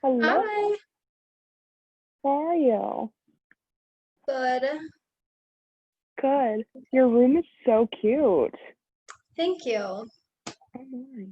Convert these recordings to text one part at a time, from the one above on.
Hello, Hi, how are you? good. Good. Your room is so cute. Thank you. Oh my.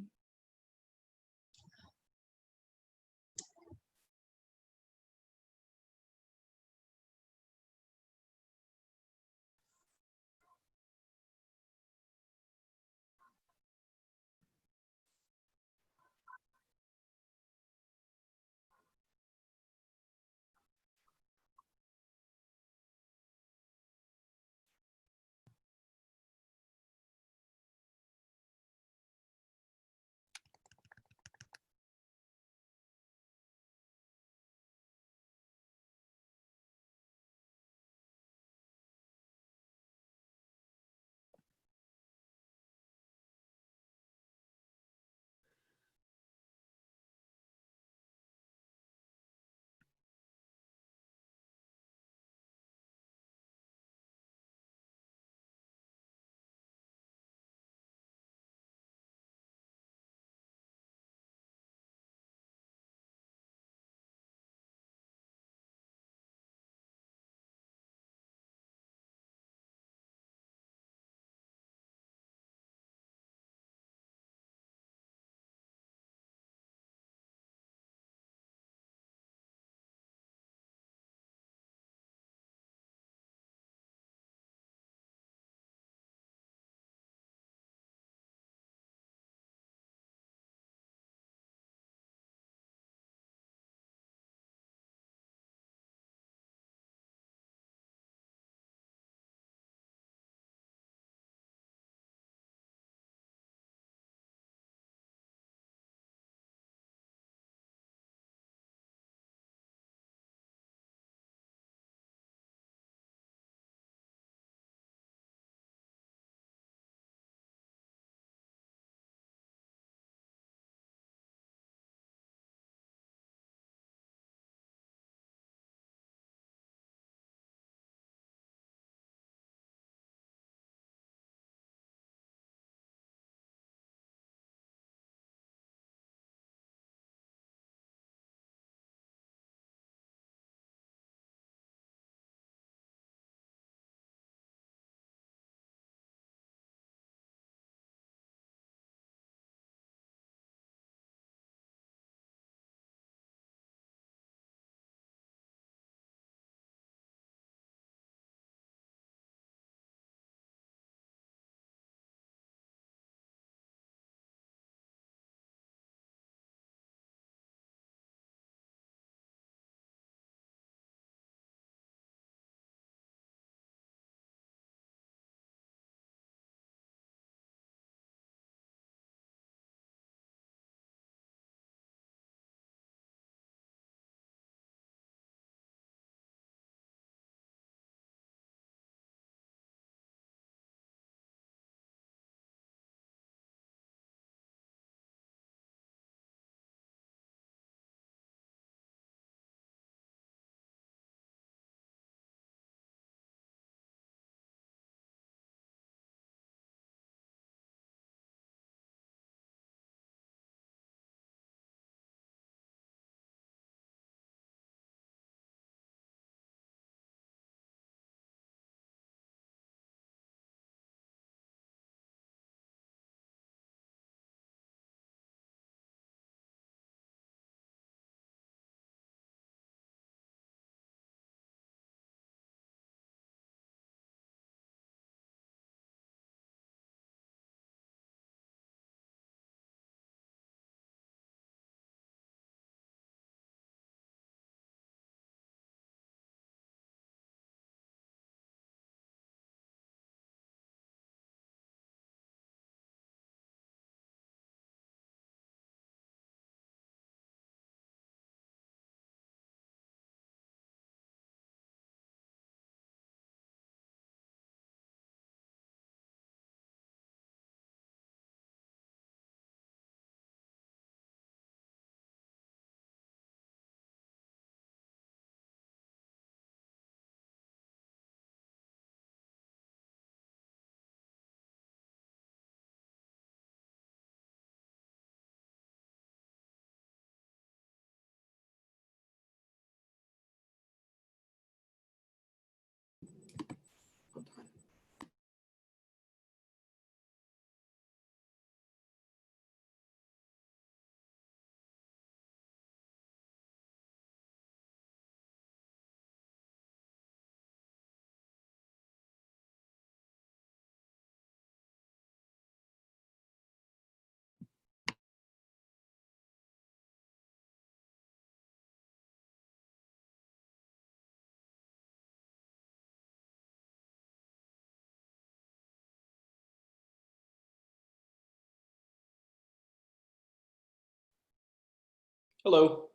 Hello.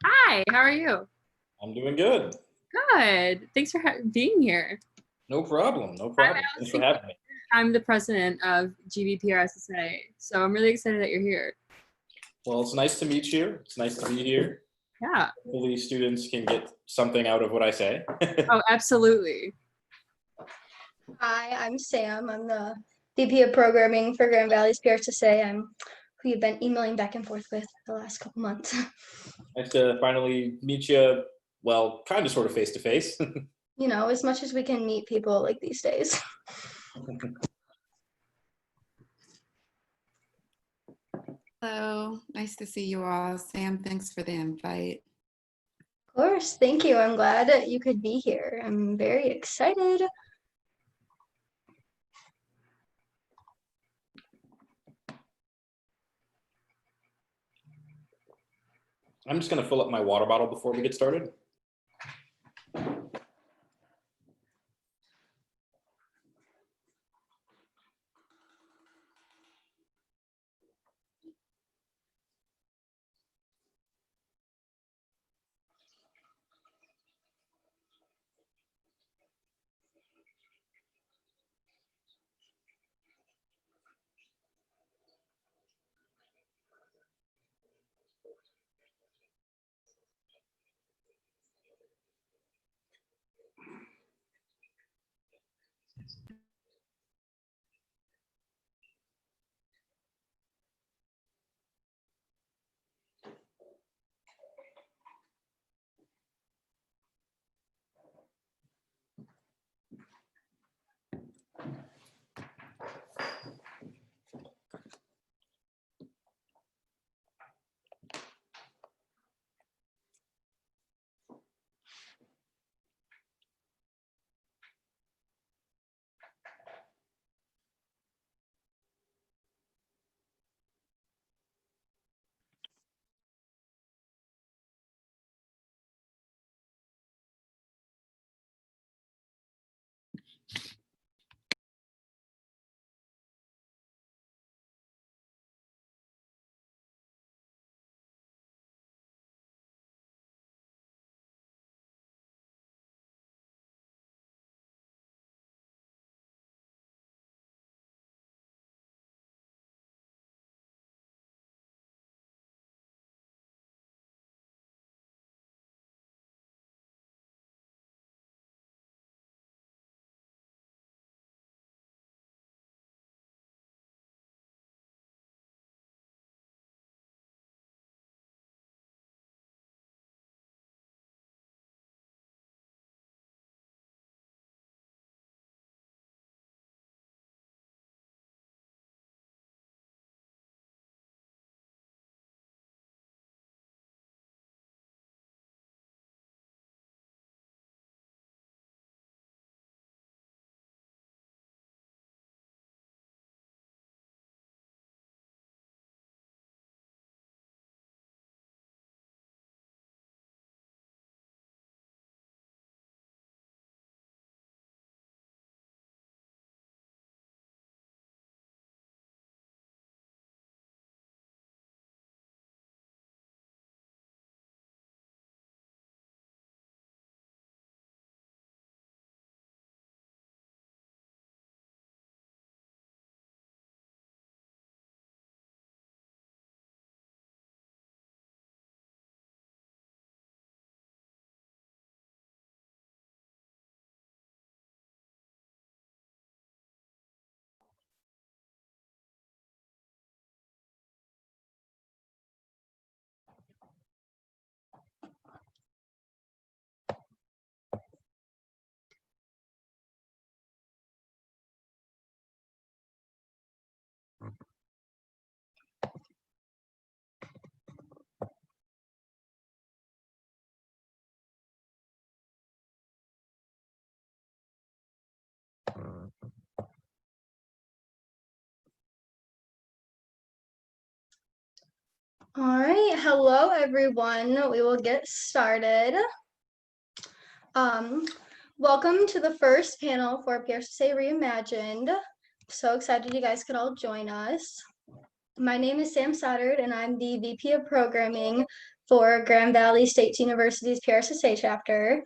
Hi, how are you? I'm doing good. Good. Thanks for being here. No problem. No problem. Thanks for having me. I'm the president of GVPRSSA, so I'm really excited that you're here. Well, it's nice to meet you. It's nice to be here. Yeah. Hopefully students can get something out of what I say. Oh, absolutely. Hi, I'm Sam. I'm the VP of Programming for Grand Valley's PRSSA. I'm who you've been emailing back and forth with the last couple months. Nice to finally meet you. Well, kind of sort of face to face. You know, as much as we can meet people like these days. Hello, nice to see you all. Sam, thanks for the invite. Of course, thank you. I'm glad that you could be here. I'm very excited. I'm just going to fill up my water bottle before we get started. All right, hello everyone. We will get started. Welcome to the first panel for PRSSA Reimagined. So excited you guys could all join us. My name is Sam Stoddard, and I'm the VP of Programming for Grand Valley State University's PRSSA chapter.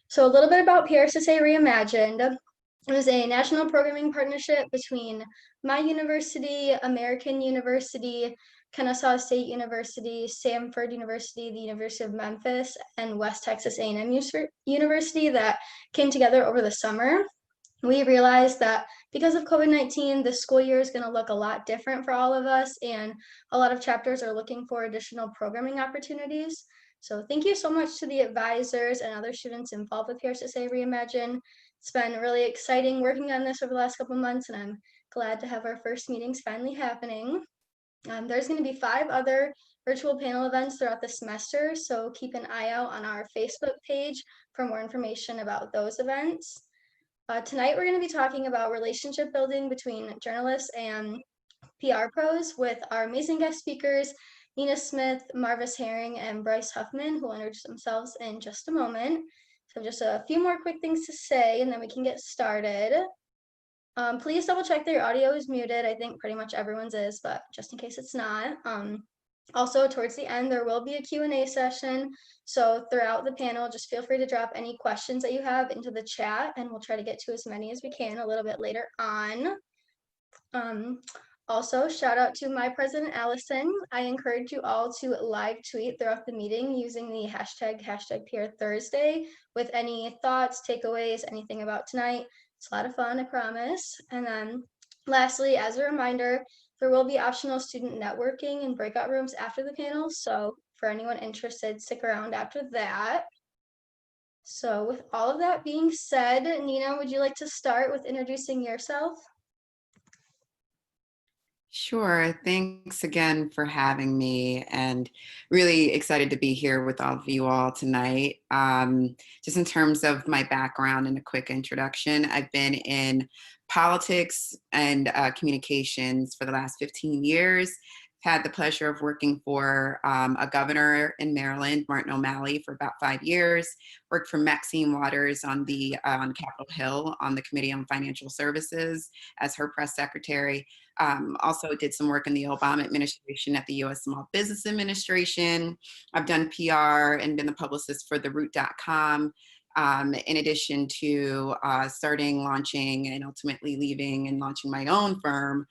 So a little bit about PRSSA Reimagined. It was a national programming partnership between my university, American University, Kennesaw State University, Samford University, the University of Memphis, and West Texas A&M University that came together over the summer. We realized that because of COVID-19, the school year is going to look a lot different for all of us, and a lot of chapters are looking for additional programming opportunities. So thank you so much to the advisors and other students involved with PRSSA Reimagine. It's been really exciting working on this over the last couple of months, and I'm glad to have our first meetings finally happening. There's going to be 5 other virtual panel events throughout the semester, so keep an eye out on our Facebook page for more information about those events. Tonight, we're going to be talking about relationship building between journalists and PR pros with our amazing guest speakers, Nina Smith, Marvis Herring, and Bryce Huffman, who will introduce themselves in just a moment. So just a few more quick things to say, and then we can get started. Please double check that your audio is muted. I think pretty much everyone's is, but just in case it's not. Also, towards the end, there will be a Q&A session. So throughout the panel, just feel free to drop any questions that you have into the chat, and we'll try to get to as many as we can a little bit later on. Also, shout out to my president, Allison. I encourage you all to live tweet throughout the meeting using the hashtag #PRThursday with any thoughts, takeaways, anything about tonight. It's a lot of fun, I promise. And then lastly, as a reminder, there will be optional student networking in breakout rooms after the panel. So for anyone interested, stick around after that. So with all of that being said, Nina, would you like to start with introducing yourself? Sure. Thanks again for having me, and really excited to be here with all of you all tonight. Just in terms of my background and a quick introduction, I've been in politics and communications for the last 15 years. Had the pleasure of working for a governor in Maryland, Martin O'Malley, for about 5 years. Worked for Maxine Waters on Capitol Hill on the Committee on Financial Services as her press secretary. Also did some work in the Obama administration at the U.S. Small Business Administration. I've done PR and been the publicist for TheRoot.com. In addition to starting, launching, and ultimately leaving and launching my own firm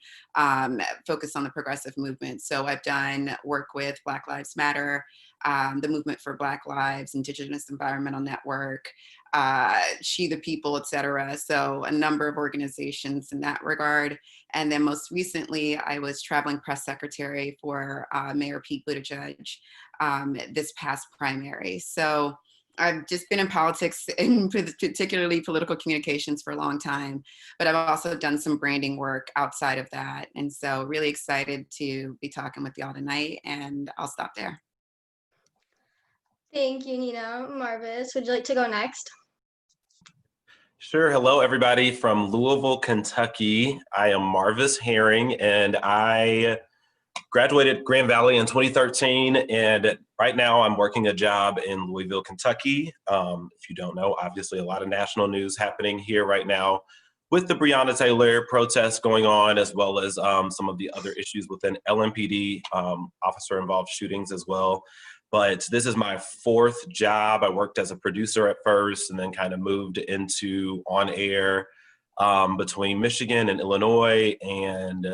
focused on the progressive movement. So I've done work with Black Lives Matter, the Movement for Black Lives, Indigenous Environmental Network, She the People, et cetera. So a number of organizations in that regard. And then most recently, I was traveling press secretary for Mayor Pete Buttigieg this past primary. So I've just been in politics and particularly political communications for a long time, but I've also done some branding work outside of that. And so really excited to be talking with y'all tonight, and I'll stop there. Thank you, Nina. Marvis, would you like to go next? Sure. Hello, everybody from Louisville, Kentucky. I am Marvis Herring, and I graduated Grand Valley in 2013, and right now I'm working a job in Louisville, Kentucky. If you don't know, obviously a lot of national news happening here right now with the Breonna Taylor protests going on, as well as some of the other issues within LMPD, officer-involved shootings as well. But this is my 4th job. I worked as a producer at first and then kind of moved into on air between Michigan and Illinois and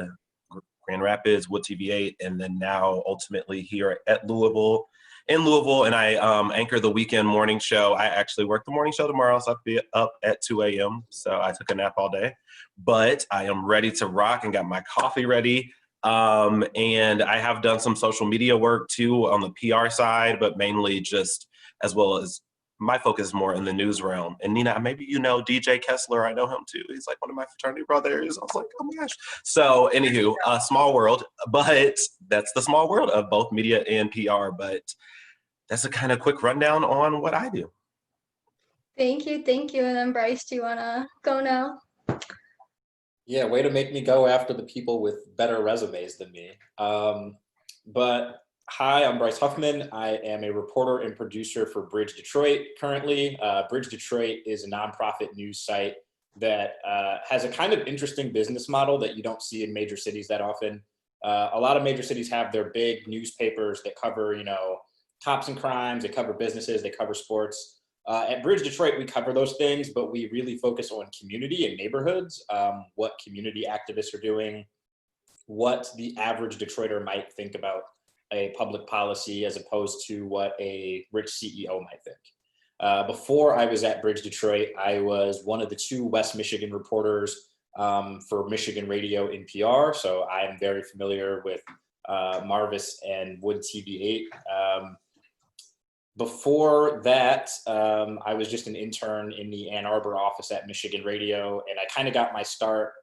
Grand Rapids, Wood TV8, and then now ultimately here at Louisville, in Louisville. And I anchor the weekend morning show. I actually work the morning show tomorrow, so I'll be up at 2 a.m. So I took a nap all day, but I am ready to rock and got my coffee ready. And I have done some social media work too on the PR side, but mainly just as well as my focus is more in the news realm. And Nina, maybe you know DJ Kessler. I know him too. He's like one of my fraternity brothers. I was like, oh my gosh. So anywho, a small world, but that's the small world of both media and PR. But that's a kind of quick rundown on what I do. Thank you. Thank you. And then Bryce, do you want to go now? Yeah, way to make me go after the people with better resumes than me. But hi, I'm Bryce Huffman. I am a reporter and producer for Bridge Detroit currently. Bridge Detroit is a nonprofit news site that has a kind of interesting business model that you don't see in major cities that often. A lot of major cities have their big newspapers that cover, you know, tops and crimes, they cover businesses, they cover sports. At Bridge Detroit, we cover those things, but we really focus on community and neighborhoods, what community activists are doing, what the average Detroiter might think about a public policy as opposed to what a rich CEO might think. Before I was at Bridge Detroit, I was one of the 2 West Michigan reporters for Michigan Radio NPR. So I am very familiar with Marvis and Wood TV8. Before that, I was just an intern in the Ann Arbor office at Michigan Radio, and I kind of got my start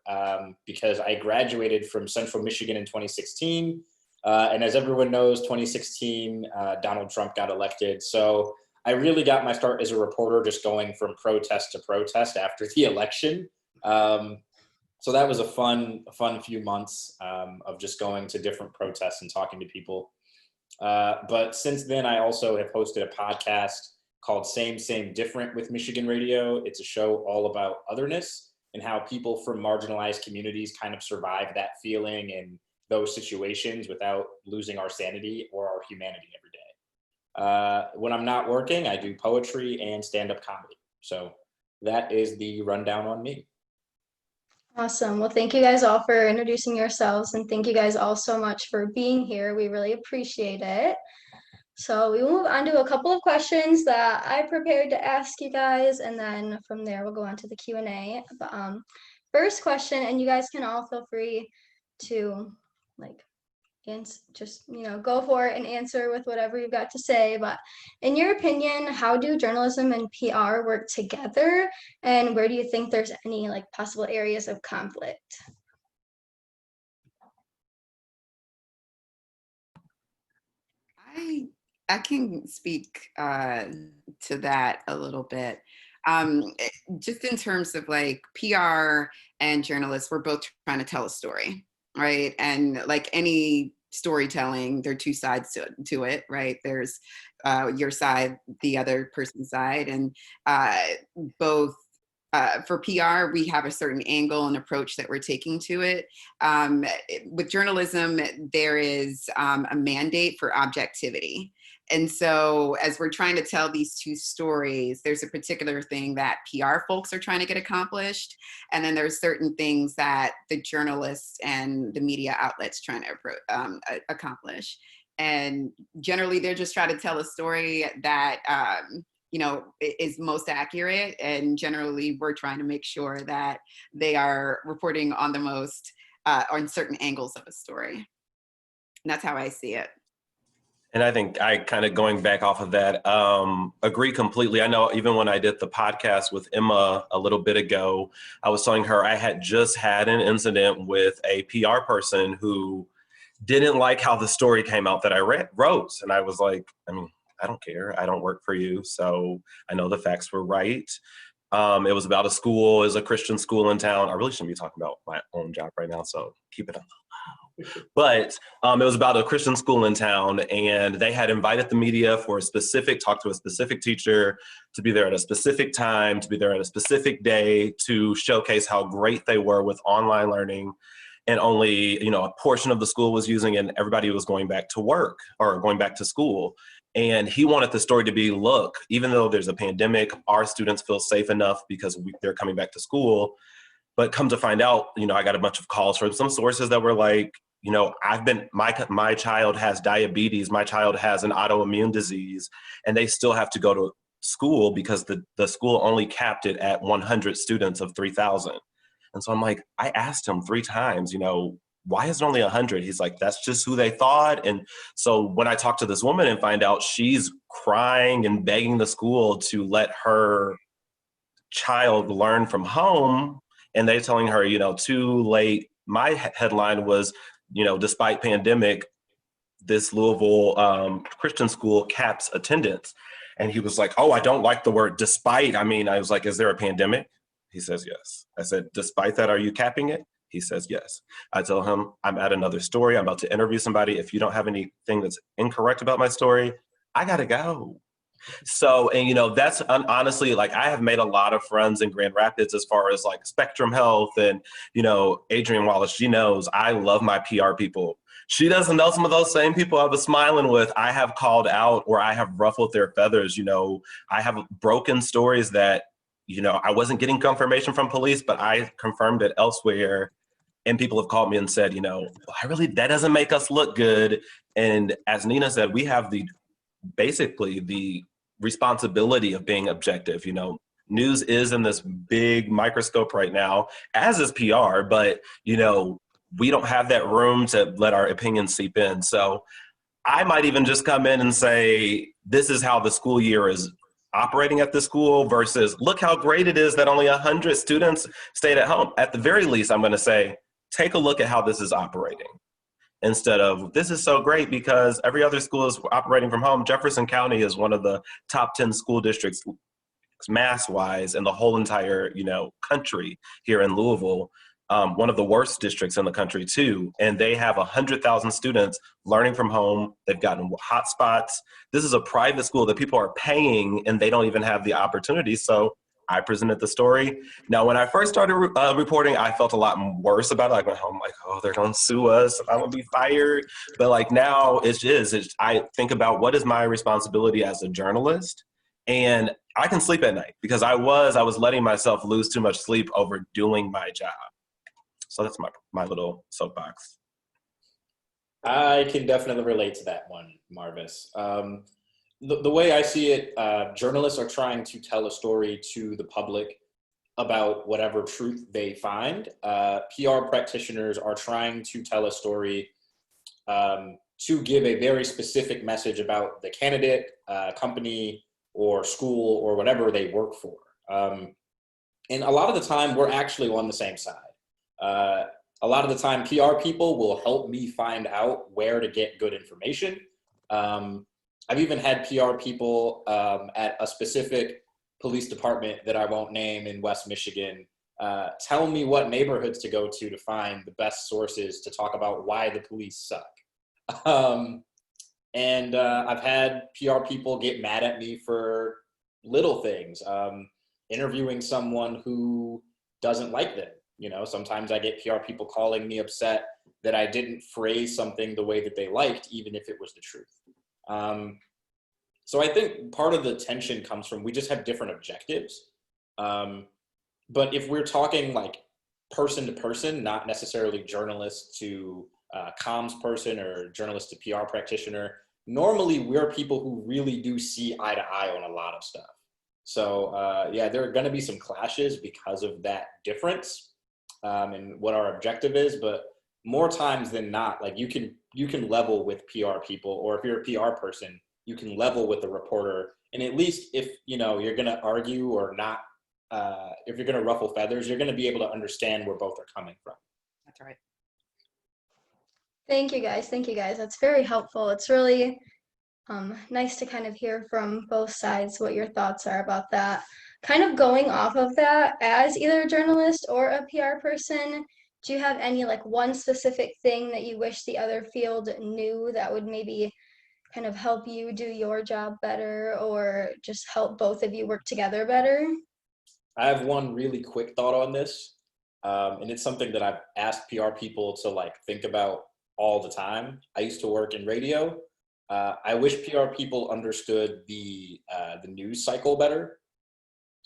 because I graduated from Central Michigan in 2016. And as everyone knows, 2016, Donald Trump got elected. So I really got my start as a reporter, just going from protest to protest after the election. So that was a fun few months of just going to different protests and talking to people. But since then, I also have hosted a podcast called Same, Same, Different with Michigan Radio. It's a show all about otherness and how people from marginalized communities kind of survive that feeling and those situations without losing our sanity or our humanity every day. When I'm not working, I do poetry and stand-up comedy. So that is the rundown on me. Awesome. Well, thank you guys all for introducing yourselves, and thank you guys all so much for being here. We really appreciate it. So we will move on to a couple of questions that I prepared to ask you guys, and then from there we'll go on to the Q&A. But first question, and you guys can all feel free to just, you know, go for it and answer with whatever you've got to say. But in your opinion, how do journalism and PR work together, and where do you think there's any possible areas of conflict? I can speak to that a little bit. Just in terms of PR and journalists, we're both trying to tell a story, right? And like any storytelling, there are 2 sides to it, right? There's your side, the other person's side, and both. For PR, we have a certain angle and approach that we're taking to it. With journalism, there is a mandate for objectivity. And so as we're trying to tell these 2 stories, there's a particular thing that PR folks are trying to get accomplished. And then there's certain things that the journalists and the media outlets trying to accomplish. And generally, they're just trying to tell a story that you know, is most accurate. And generally, we're trying to make sure that they are reporting on the most, on certain angles of a story. And that's how I see it. And I think I kind of going back off of that, agree completely. I know even when I did the podcast with Emma a little bit ago, I was telling her I had just had an incident with a PR person who didn't like how the story came out that I wrote. And I was like, I mean, I don't care. I don't work for you. So I know the facts were right. It was about a school, it was a Christian school in town. I really shouldn't be talking about my own job right now, so keep it on the low. But it was about a Christian school in town, and they had invited the media for talk to a specific teacher, to be there at a specific time, to be there at a specific day, to showcase how great they were with online learning. And only, you know, a portion of the school was using it, and everybody was going back to work or going back to school. And he wanted the story to be, look, even though there's a pandemic, our students feel safe enough because they're coming back to school. But come to find out, you know, I got a bunch of calls from some sources that were like, you know, my child has diabetes, my child has an autoimmune disease, and they still have to go to school because the school only capped it at 100 students of 3,000. And so I'm like, I asked him 3 times, you know, why is it only 100? He's like, that's just who they thought. And so when I talked to this woman and find out she's crying and begging the school to let her child learn from home, and they're telling her, you know, too late. My headline was, you know, despite pandemic, this Louisville Christian school caps attendance. And he was like, oh, I don't like the word despite. I mean, I was like, is there a pandemic? He says, yes. I said, despite that, are you capping it? He says, yes. I tell him, I'm at another story. I'm about to interview somebody. If you don't have anything that's incorrect about my story, I gotta go. So, and you know, that's honestly, like, I have made a lot of friends in Grand Rapids as far as like Spectrum Health and, you know, Adrienne Wallace, she knows I love my PR people. she doesn't know some of those same people I was smiling with. I have called out or I have ruffled their feathers. You know, I have broken stories that, you know, I wasn't getting confirmation from police, but I confirmed it elsewhere. And people have called me and said, you know, that doesn't make us look good. And as Nina said, we have basically the responsibility of being objective. You know, news is in this big microscope right now, as is PR, but, you know, we don't have that room to let our opinions seep in. So I might even just come in and say, this is how the school year is operating at the school versus look how great it is that only 100 students stayed at home. At the very least, I'm going to say, take a look at how this is operating instead of this is so great because every other school is operating from home. Jefferson County is one of the top 10 school districts mass-wise in the whole entire, you know, country here in Louisville. One of the worst districts in the country too. And they have 100,000 students learning from home. They've gotten hotspots. This is a private school that people are paying and they don't even have the opportunity. So I presented the story. Now, when I first started reporting, I felt a lot worse about it. I went home like, oh, they're gonna sue us. I'm gonna be fired. But like now I think about what is my responsibility as a journalist. And I can sleep at night because I was letting myself lose too much sleep over doing my job. So that's my little soapbox. I can definitely relate to that one, Marvis. The way I see it, journalists are trying to tell a story to the public about whatever truth they find. PR practitioners are trying to tell a story to give a very specific message about the candidate, company, or school, or whatever they work for. And a lot of the time, we're actually on the same side. A lot of the time, PR people will help me find out where to get good information. I've even had PR people at a specific police department that I won't name in West Michigan tell me what neighborhoods to go to find the best sources to talk about why the police suck. And I've had PR people get mad at me for little things, interviewing someone who doesn't like them. You know, sometimes I get PR people calling me upset that I didn't phrase something the way that they liked, even if it was the truth. So I think part of the tension comes from we just have different objectives. But if we're talking like person to person, not necessarily journalist to comms person or journalist to PR practitioner, normally we're people who really do see eye to eye on a lot of stuff. So yeah, there are going to be some clashes because of that difference. And what our objective is, but more times than not, like you can level with PR people, or if you're a PR person, you can level with the reporter. And at least if, you know, you're going to argue or not, if you're going to ruffle feathers, you're going to be able to understand where both are coming from. That's right. Thank you guys. Thank you guys. That's very helpful. It's really nice to kind of hear from both sides what your thoughts are about that. Kind of going off of that, as either a journalist or a PR person, do you have any like one specific thing that you wish the other field knew that would maybe kind of help you do your job better or just help both of you work together better? I have one really quick thought on this. And it's something that I've asked PR people to like think about all the time. I used to work in radio. I wish PR people understood the news cycle better.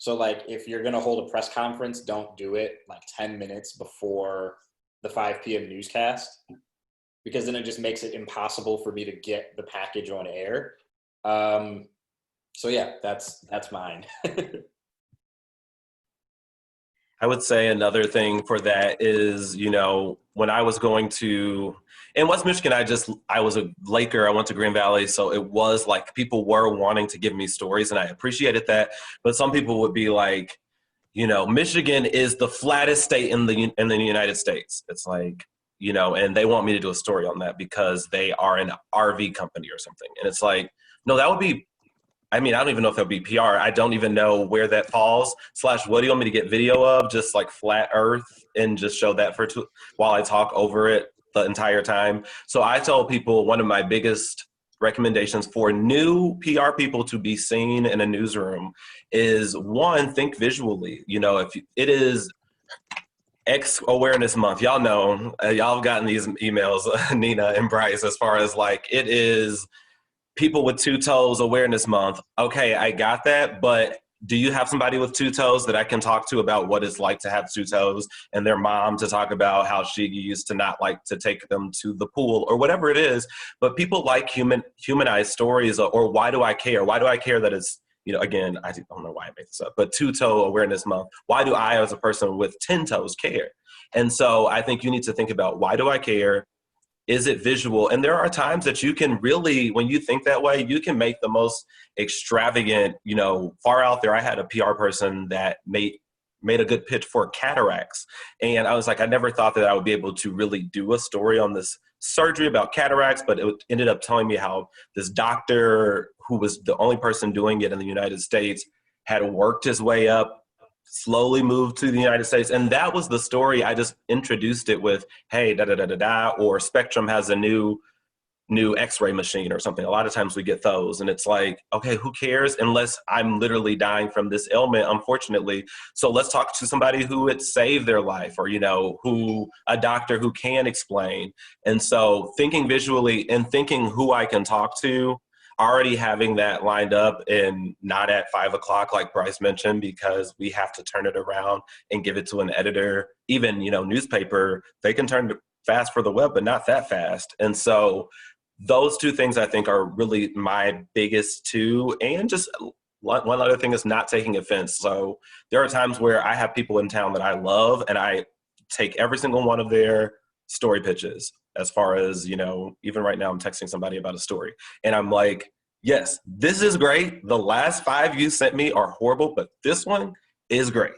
So like if you're gonna hold a press conference, don't do it like 10 minutes before the 5 p.m. newscast, because then it just makes it impossible for me to get the package on air. So yeah, that's mine. I would say another thing for that is, you know, when I was going to, in West Michigan, I was a Laker. I went to Green Valley. So it was like people were wanting to give me stories and I appreciated that. But some people would be like, you know, Michigan is the flattest state in the United States. It's like, you know, and they want me to do a story on that because they are an RV company or something. And it's like, no, that would be, I mean, I don't even know if that'll be PR. I don't even know where that falls. / what do you want me to get video of? Just like flat earth and just show that while I talk over it the entire time. So I tell people one of my biggest recommendations for new PR people to be seen in a newsroom is one, think visually. You know, if it is X Awareness Month. Y'all know, y'all have gotten these emails, Nina and Bryce, as far as like it is People with Two Toes Awareness Month. Okay, I got that, but do you have somebody with two toes that I can talk to about what it's like to have two toes, and their mom to talk about how she used to not like to take them to the pool or whatever it is? But people like humanized stories, or why do I care? Why do I care that it's, again, I don't know why I made this up, but Two Toe Awareness Month. Why do I, as a person with 10 toes, care? And so I think you need to think about, why do I care? Is it visual? And there are times that you can really, when you think that way, you can make the most extravagant, far out there. I had a PR person that made a good pitch for cataracts. And I was like, I never thought that I would be able to really do a story on this surgery about cataracts, but it ended up telling me how this doctor, who was the only person doing it in the United States, had worked his way up, slowly moved to the United States. And that was the story. I just introduced it with, hey, da da da da da, or Spectrum has a new x-ray machine or something. A lot of times we get those, and it's like, okay, who cares unless I'm literally dying from this ailment, unfortunately. So let's talk to somebody who it saved their life, or, a doctor who can explain. And so thinking visually and thinking who I can talk to, already having that lined up, and not at 5 o'clock, like Bryce mentioned, because we have to turn it around and give it to an editor. Even, newspaper, they can turn fast for the web, but not that fast. And so those two things I think are really my biggest two. And just one other thing is not taking offense. So there are times where I have people in town that I love, and I take every single one of their story pitches. As far as, even right now I'm texting somebody about a story, and I'm like, yes, this is great. The last 5 you sent me are horrible, but this one is great.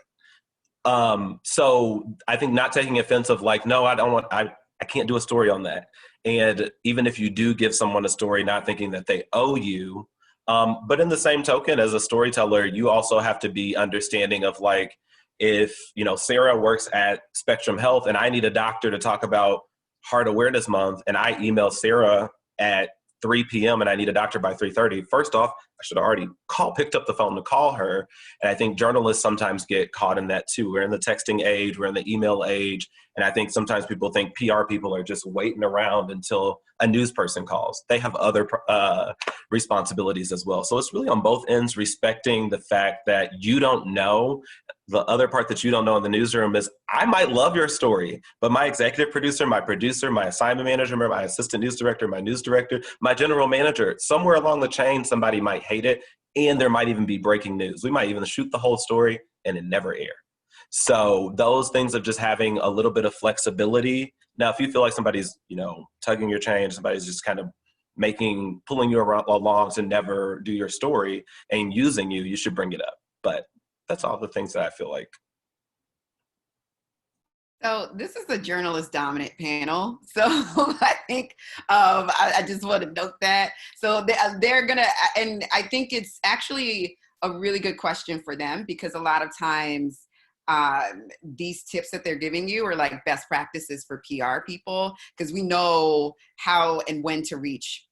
So I think not taking offense of like, no, I can't do a story on that. And even if you do give someone a story, not thinking that they owe you. But in the same token, as a storyteller, you also have to be understanding of like, if, Sarah works at Spectrum Health and I need a doctor to talk about Heart Awareness Month, and I email Sarah at 3 p.m. and I need a doctor by 3:30. First off, I should have already picked up the phone to call her. And I think journalists sometimes get caught in that too. We're in the texting age, we're in the email age. And I think sometimes people think PR people are just waiting around until a news person calls. They have other responsibilities as well. So it's really on both ends, respecting the fact that you don't know. The other part that you don't know in the newsroom is, I might love your story, but my executive producer, my assignment manager, my assistant news director, my news director, my general manager, somewhere along the chain, somebody might hate it, and there might even be breaking news. We might even shoot the whole story and it never air. So those things of just having a little bit of flexibility. Now, if you feel like somebody's, tugging your chain, somebody's just kind of pulling you along to never do your story and using you, you should bring it up. But that's all the things that I feel like. So this is a journalist dominant panel. So I think I just want to note that. So they're gonna, and I think it's actually a really good question for them, because a lot of times these tips that they're giving you are like best practices for PR people, because we know how and when to reach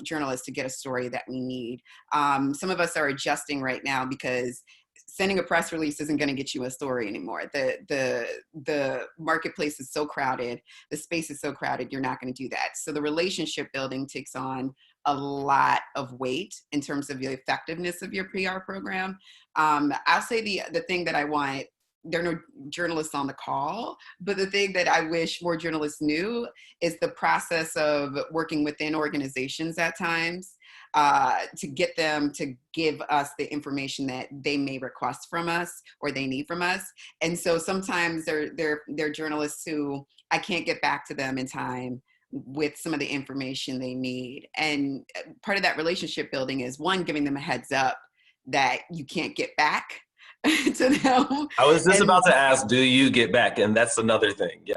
journalists to get a story that we need. Some of us are adjusting right now because sending a press release isn't going to get you a story anymore. The marketplace is so crowded, the space is so crowded, you're not going to do that. So the relationship building takes on a lot of weight in terms of the effectiveness of your PR program. I'll say the thing that I want, there are no journalists on the call, but the thing that I wish more journalists knew is the process of working within organizations at times to get them to give us the information that they may request from us or they need from us. And so sometimes they're journalists who I can't get back to them in time with some of the information they need. And part of that relationship building is, one, giving them a heads up that you can't get back to them. I was just about to ask, do you get back? And that's another thing. Yeah.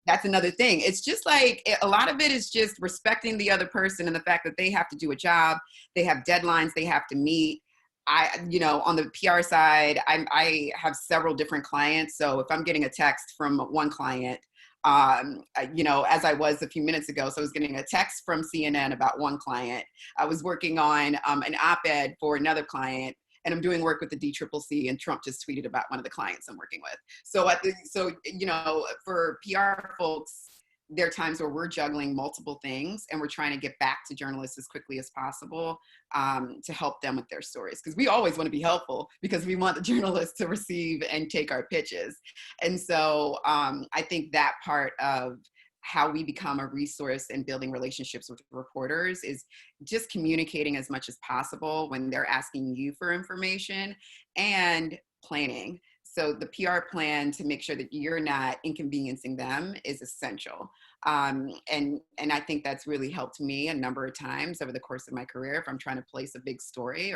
That's another thing. It's just like, a lot of it is just respecting the other person and the fact that they have to do a job. They have deadlines they have to meet. On the PR side, I have several different clients. So if I'm getting a text from one client, as I was a few minutes ago, so I was getting a text from CNN about one client. I was working on an op-ed for another client. and I'm doing work with the DCCC, and Trump just tweeted about one of the clients I'm working with. So I think, so, you know, for PR folks, there are times where we're juggling multiple things and we're trying to get back to journalists as quickly as possible to help them with their stories. Because we always want to be helpful because we want the journalists to receive and take our pitches. And so I think that part of how we become a resource and building relationships with reporters is just communicating as much as possible when they're asking you for information, and planning. So the PR plan to make sure that you're not inconveniencing them is essential. And I think that's really helped me a number of times over the course of my career. If I'm trying to place a big story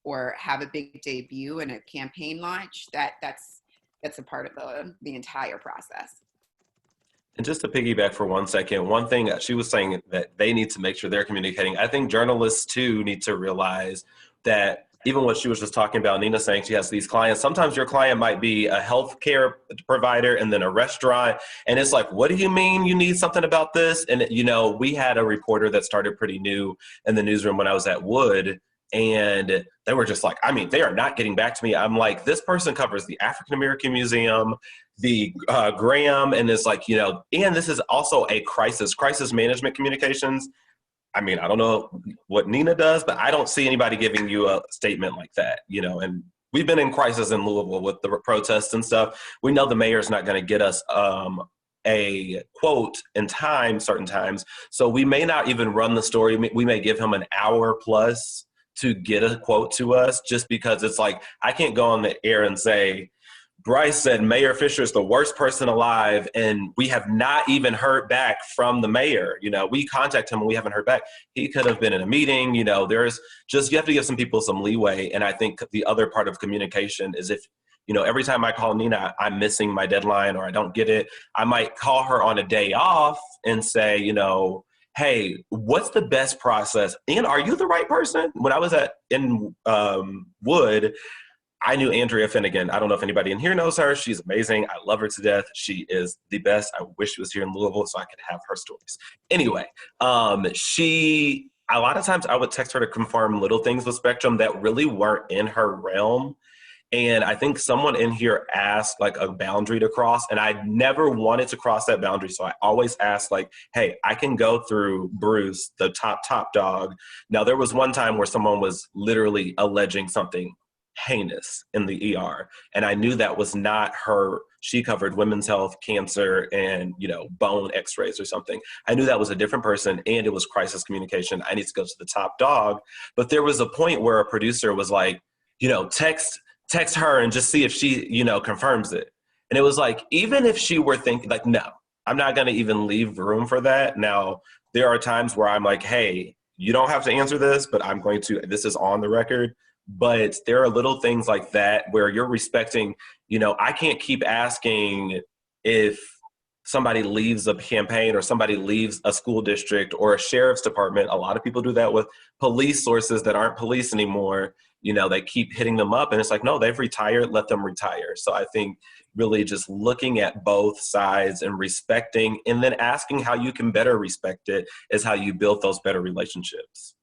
or have a big debut in a campaign launch, that's a part of the entire process. And just to piggyback for 1 second, one thing she was saying that they need to make sure they're communicating. I think journalists too need to realize that even what she was just talking about, Nina saying she has these clients, sometimes your client might be a healthcare provider and then a restaurant. And it's like, what do you mean you need something about this? And, you know, we had a reporter that started pretty new in the newsroom when I was at Wood. And they were just like, I mean, they are not getting back to me. I'm like, this person covers the African American Museum, the Graham, and it's like, you know, and this is also a crisis management communications. I mean, I don't know what Nina does, but I don't see anybody giving you a statement like that, you know, and we've been in crisis in Louisville with the protests and stuff. We know the mayor's not going to get us a quote in time, certain times. So we may not even run the story. We may give him an hour plus to get a quote to us, just because it's like, I can't go on the air and say, Bryce said Mayor Fisher is the worst person alive, and we have not even heard back from the mayor. You know, we contact him and we haven't heard back. He could have been in a meeting. You know, there's just, you have to give some people some leeway. And I think the other part of communication is if, you know, every time I call Nina, I'm missing my deadline or I don't get it, I might call her on a day off and say, you know, hey, what's the best process? And are you the right person? When I was in Wood, I knew Andrea Finnegan. I don't know if anybody in here knows her. She's amazing. I love her to death. She is the best. I wish she was here in Louisville so I could have her stories. Anyway, a lot of times I would text her to confirm little things with Spectrum that really weren't in her realm. And I think someone in here asked like a boundary to cross, and I never wanted to cross that boundary. So I always asked like, hey, I can go through Bruce, the top dog. Now there was one time where someone was literally alleging something heinous in the ER. And I knew that was not her. She covered women's health, cancer, and, you know, bone x-rays or something. I knew that was a different person, and it was crisis communication. I need to go to the top dog. But there was a point where a producer was like, you know, text her and just see if she, you know, confirms it. And it was like, even if she were thinking like, no, I'm not going to even leave room for that. Now, there are times where I'm like, hey, you don't have to answer this, but this is on the record. But there are little things like that where you're respecting, you know, I can't keep asking if somebody leaves a campaign or somebody leaves a school district or a sheriff's department. A lot of people do that with police sources that aren't police anymore. You know, they keep hitting them up and it's like, no, they've retired, let them retire. So I think really just looking at both sides and respecting and then asking how you can better respect it is how you build those better relationships.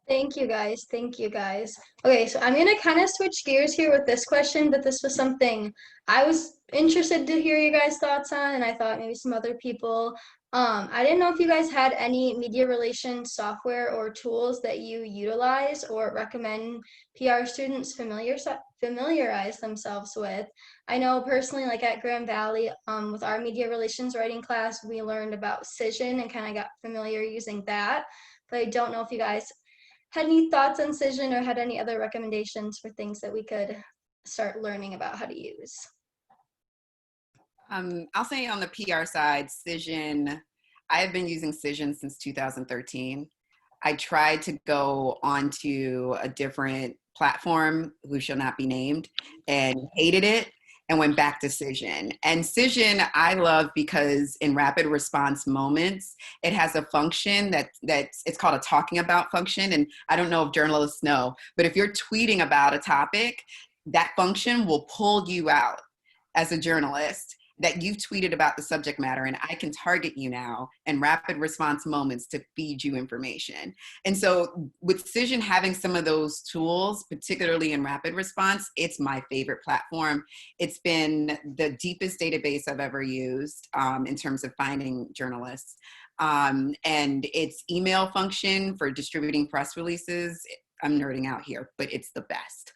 Thank you guys. Thank you guys. Okay, so I'm gonna kind of switch gears here with this question, but this was something I was interested to hear you guys' thoughts on, and I thought maybe some other people. I didn't know if you guys had any media relations software or tools that you utilize or recommend PR students familiarize themselves with. I know personally, like at Grand Valley, with our media relations writing class, we learned about Cision and kind of got familiar using that. But I don't know if you guys had any thoughts on Cision or had any other recommendations for things that we could start learning about how to use. I'll say on the PR side, Cision, I have been using Cision since 2013. I tried to go onto a different platform, who shall not be named, and hated it and went back to Cision. And Cision I love because in rapid response moments, it has a function it's called a talking about function. And I don't know if journalists know, but if you're tweeting about a topic, that function will pull you out as a journalist that you've tweeted about the subject matter, and I can target you now and rapid response moments to feed you information. And so with Cision having some of those tools, particularly in rapid response, it's my favorite platform. It's been the deepest database I've ever used in terms of finding journalists. And its email function for distributing press releases, I'm nerding out here, but it's the best.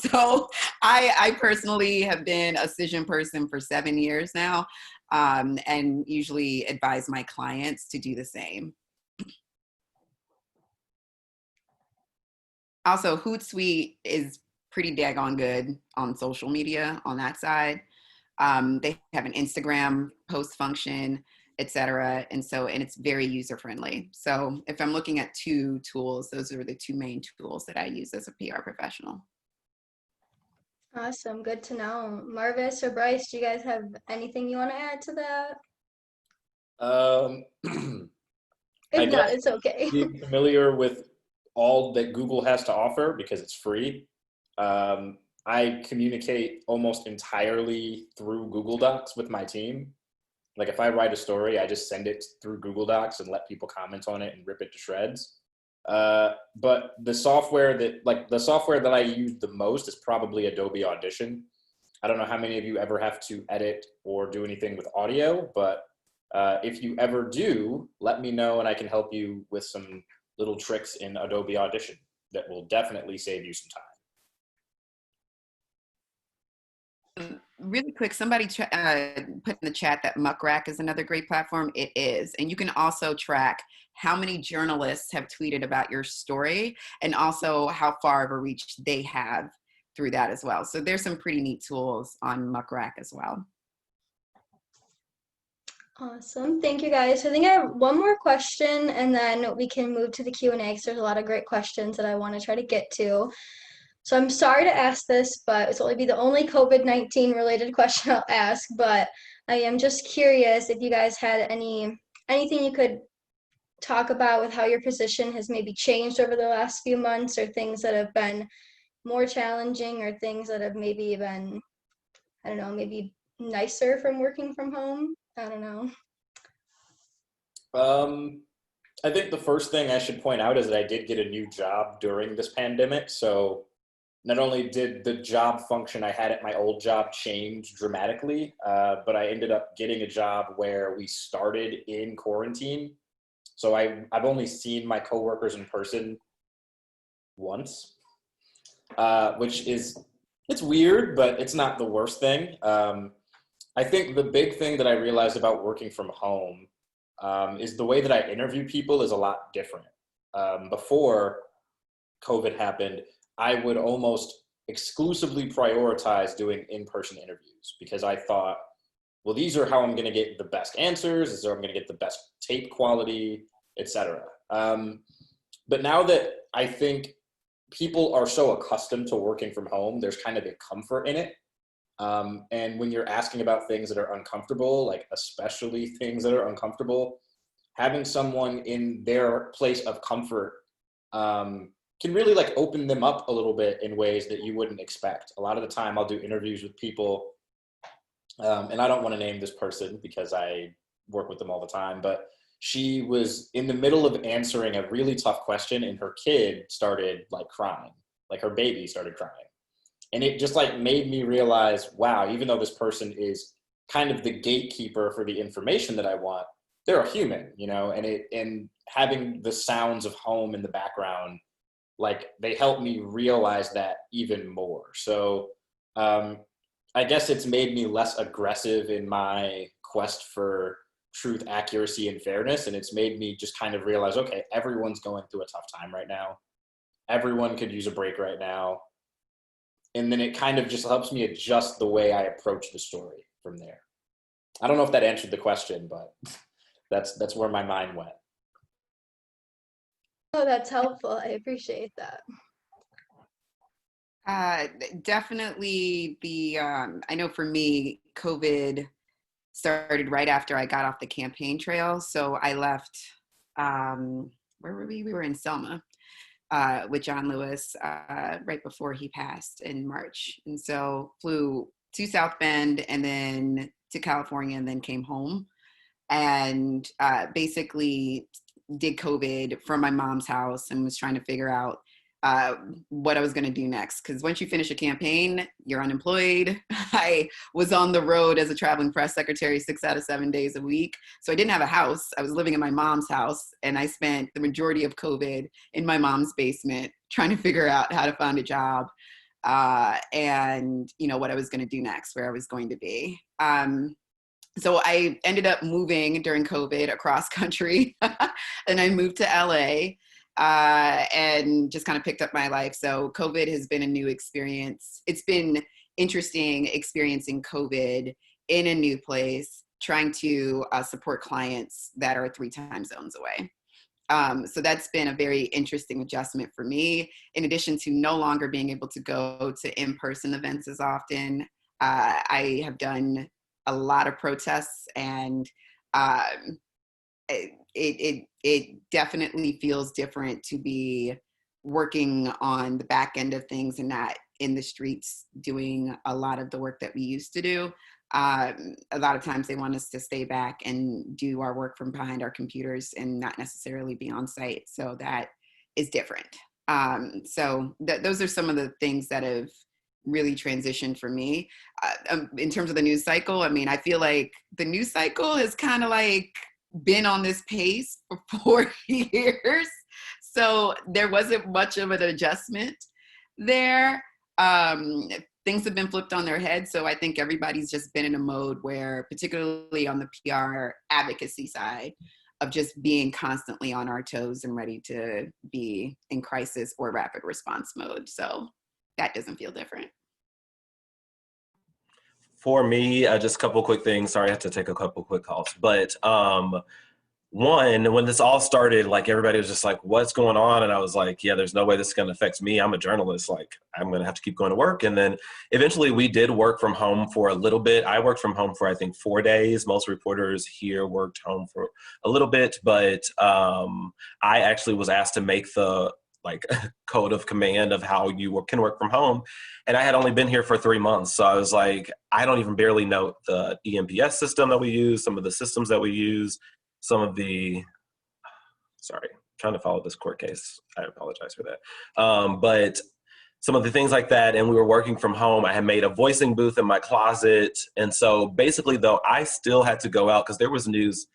So I personally have been a Cision person for 7 years now, and usually advise my clients to do the same. Also, Hootsuite is pretty daggone good on social media on that side. They have an Instagram post function, etc. And it's very user friendly. So if I'm looking at two tools, those are the two main tools that I use as a PR professional. Awesome, good to know. Marvis or Bryce, do you guys have anything you want to add to that? I If not, guess it's okay. being familiar with all that Google has to offer because it's free. I communicate almost entirely through Google Docs with my team. Like if I write a story, I just send it through Google Docs and let people comment on it and rip it to shreds. But the software that I use the most is probably Adobe Audition. I don't know how many of you ever have to edit or do anything with audio, but if you ever do, let me know and I can help you with some little tricks in Adobe Audition that will definitely save you some time. Really quick, somebody put in the chat that Muckrack is another great platform. It is. And you can also track how many journalists have tweeted about your story and also how far of a reach they have through that as well. So there's some pretty neat tools on Muckrack as well. Awesome, thank you guys. I think I have one more question and then we can move to the Q&A because there's a lot of great questions that I want to try to get to. So I'm sorry to ask this, but it's only be the only COVID-19 related question I'll ask, but I am just curious if you guys had anything you could talk about with how your position has maybe changed over the last few months, or things that have been more challenging, or things that have maybe been, I don't know, maybe nicer from working from home. I don't know. I think the first thing I should point out is that I did get a new job during this pandemic. So not only did the job function I had at my old job change dramatically, but I ended up getting a job where we started in quarantine. So I've only seen my coworkers in person once, which it's weird, but it's not the worst thing. I think the big thing that I realized about working from home is the way that I interview people is a lot different. Before COVID happened, I would almost exclusively prioritize doing in-person interviews because I thought, well, these are how I'm going to get the best answers. This is how I'm going to get the best tape quality, etc. But now that I think people are so accustomed to working from home, there's kind of a comfort in it. And when you're asking about things that are uncomfortable, like especially things that are uncomfortable, having someone in their place of comfort can really like open them up a little bit in ways that you wouldn't expect. A lot of the time I'll do interviews with people, and I don't want to name this person because I work with them all the time, but she was in the middle of answering a really tough question and her kid started like crying, like her baby started crying. And it just like made me realize, wow, even though this person is kind of the gatekeeper for the information that I want, they're a human, you know, and having the sounds of home in the background, like they help me realize that even more. So I guess it's made me less aggressive in my quest for truth, accuracy, and fairness. And it's made me just kind of realize, okay, everyone's going through a tough time right now. Everyone could use a break right now. And then it kind of just helps me adjust the way I approach the story from there. I don't know if that answered the question, but that's where my mind went. Oh, that's helpful. I appreciate that. Definitely I know for me, COVID started right after I got off the campaign trail. So I left, where were we? We were in Selma with John Lewis right before he passed in March. And so flew to South Bend and then to California and then came home, and basically did COVID from my mom's house and was trying to figure out what I was going to do next. Because once you finish a campaign, you're unemployed. I was on the road as a traveling press secretary 6 out of 7 days a week. So I didn't have a house. I was living in my mom's house, and I spent the majority of COVID in my mom's basement trying to figure out how to find a job and, you know, what I was going to do next, where I was going to be. So I ended up moving during COVID across country, and I moved to LA. And just kind of picked up my life. So COVID has been a new experience. It's been interesting experiencing COVID in a new place, trying to support clients that are 3 time zones away. So that's been a very interesting adjustment for me. In addition to no longer being able to go to in-person events as often, I have done a lot of protests, and it definitely feels different to be working on the back end of things and not in the streets doing a lot of the work that we used to do. A lot of times they want us to stay back and do our work from behind our computers and not necessarily be on site. So that is different. So those are some of the things that have really transitioned for me. In terms of the news cycle, I mean, I feel like the news cycle has kind of like been on this pace for 4 years. So there wasn't much of an adjustment there. Things have been flipped on their head. So I think everybody's just been in a mode where, particularly on the PR advocacy side, of just being constantly on our toes and ready to be in crisis or rapid response mode. So that doesn't feel different. For me, just a couple quick things. Sorry, I have to take a couple quick calls. But one, when this all started, like everybody was just like, what's going on? And I was like, yeah, there's no way this is going to affect me. I'm a journalist. Like, I'm going to have to keep going to work. And then eventually we did work from home for a little bit. I worked from home for, I think, 4 days. Most reporters here worked home for a little bit. But I actually was asked to make the code of command of how you can work from home. And I had only been here for 3 months. So I was like, I don't even barely know the EMPS system that we use, some of the systems that we use, some of the, sorry, trying to follow this court case. I apologize for that. But some of the things like that. And we were working from home. I had made a voicing booth in my closet. And so basically though, I still had to go out because there was news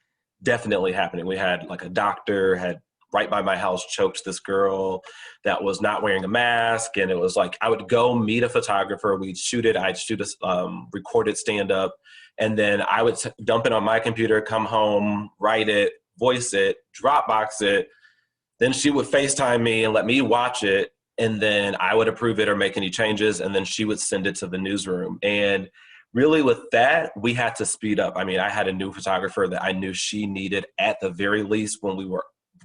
definitely happening. We had like a doctor had right by my house choked this girl that was not wearing a mask. And it was like, I would go meet a photographer, we'd shoot it, I'd shoot a recorded stand-up, and then I would dump it on my computer, come home, write it, voice it, Dropbox it. Then she would FaceTime me and let me watch it. And then I would approve it or make any changes. And then she would send it to the newsroom. And really with that, we had to speed up. I mean, I had a new photographer that I knew she needed at the very least when we were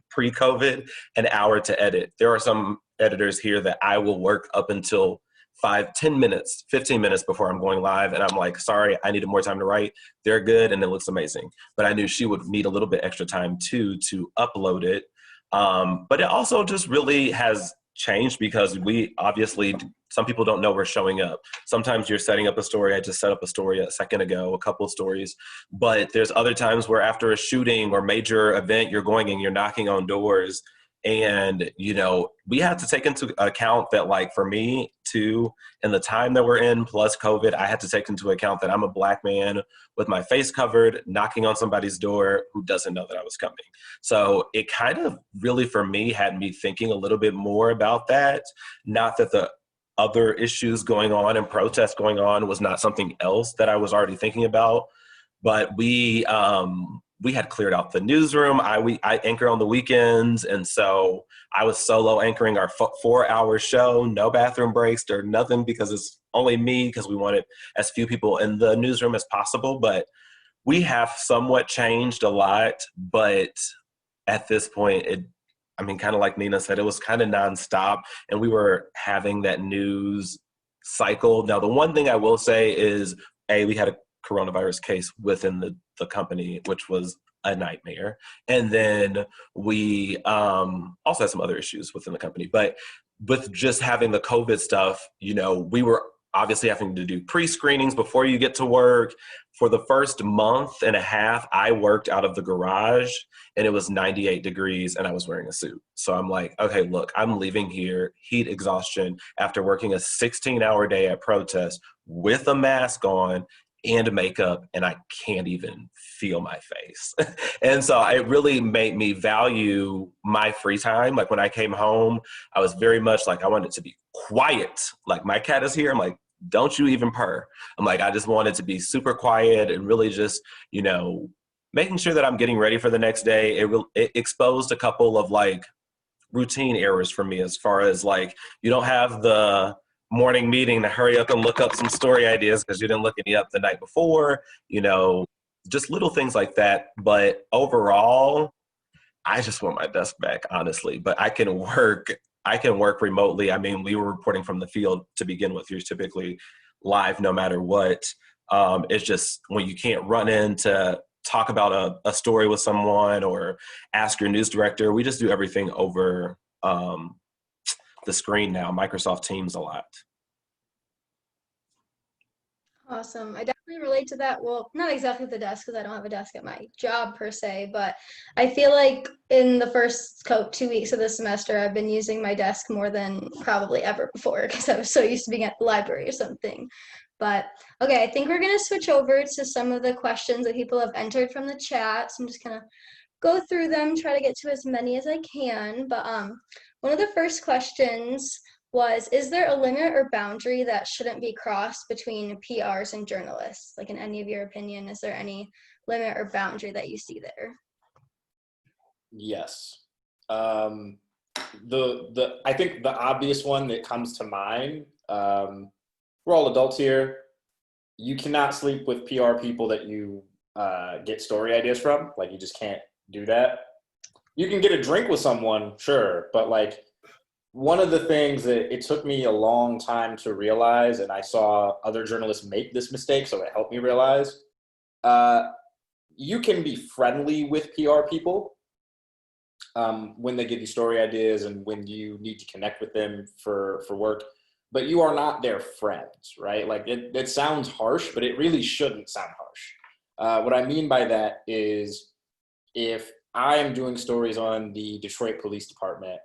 pre-COVID, an hour to edit. There are some editors here that I will work up until 5, 10 minutes, 15 minutes before I'm going live. And I'm like, sorry, I needed more time to write. They're good and it looks amazing. But I knew she would need a little bit extra time too to upload it. But it also just really has changed because we obviously, some people don't know we're showing up. Sometimes you're setting up a story. I just set up a story a second ago, a couple of stories. But there's other times where after a shooting or major event, you're going and you're knocking on doors. And, you know, we have to take into account that, like, for me too, in the time that we're in, plus COVID, I had to take into account that I'm a Black man with my face covered, knocking on somebody's door who doesn't know that I was coming. So it kind of really, for me, had me thinking a little bit more about that. Not that the other issues going on and protests going on was not something else that I was already thinking about, but we had cleared out the newsroom. I anchor on the weekends. And so I was solo anchoring our 4-hour show, no bathroom breaks or nothing, because it's only me, because we wanted as few people in the newsroom as possible. But we have somewhat changed a lot. But at this point, kind of like Nina said, it was kind of nonstop. And we were having that news cycle. Now, the one thing I will say is, we had a coronavirus case within the company, which was a nightmare. And then we also had some other issues within the company. But with just having the COVID stuff, you know, we were obviously having to do pre-screenings before you get to work. For the first month and a half, I worked out of the garage and it was 98 degrees and I was wearing a suit. So I'm like, okay, look, I'm leaving here, heat exhaustion, after working a 16-hour day at protest with a mask on and makeup, and I can't even feel my face. And so it really made me value my free time. Like when I came home, I was very much like, I wanted it to be quiet. Like my cat is here. I'm like, don't you even purr. I'm like, I just wanted to be super quiet and really just, you know, making sure that I'm getting ready for the next day. It exposed a couple of like routine errors for me, as far as like, you don't have the morning meeting to hurry up and look up some story ideas because you didn't look any up the night before, you know, just little things like that. But overall, I just want my desk back, honestly. But I can work remotely. I mean, we were reporting from the field to begin with. You're typically live no matter what. It's just when you can't run in to talk about a story with someone or ask your news director, we just do everything over the screen now, Microsoft Teams a lot. Awesome. I definitely relate to that. Well, not exactly the desk because I don't have a desk at my job per se, but I feel like in the first 2 weeks of the semester, I've been using my desk more than probably ever before because I was so used to being at the library or something. But okay, I think we're going to switch over to some of the questions that people have entered from the chat. So I'm just going to go through them, try to get to as many as I can. But one of the first questions was, is there a limit or boundary that shouldn't be crossed between PRs and journalists? Like in any of your opinion, is there any limit or boundary that you see there? Yes. I think the obvious one that comes to mind, we're all adults here. You cannot sleep with PR people that you get story ideas from. Like, you just can't do that. You can get a drink with someone, sure, but like, one of the things that it took me a long time to realize, and I saw other journalists make this mistake, so it helped me realize, you can be friendly with PR people when they give you story ideas and when you need to connect with them for work, but you are not their friends, right? Like, it sounds harsh, but it really shouldn't sound harsh. What I mean by that is, if I am doing stories on the Detroit Police Department,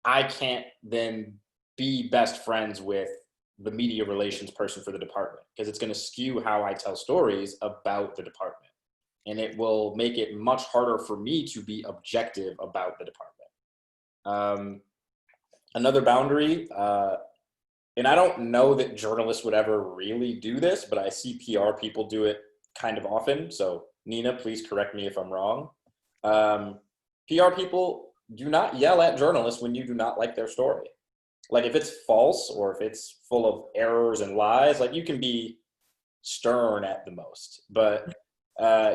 I can't then be best friends with the media relations person for the department, because it's going to skew how I tell stories about the department. And it will make it much harder for me to be objective about the department. Another boundary, and I don't know that journalists would ever really do this, but I see PR people do it kind of often. So Nina, please correct me if I'm wrong. PR people do not yell at journalists when you do not like their story. Like, if it's false or if it's full of errors and lies, like, you can be stern at the most, but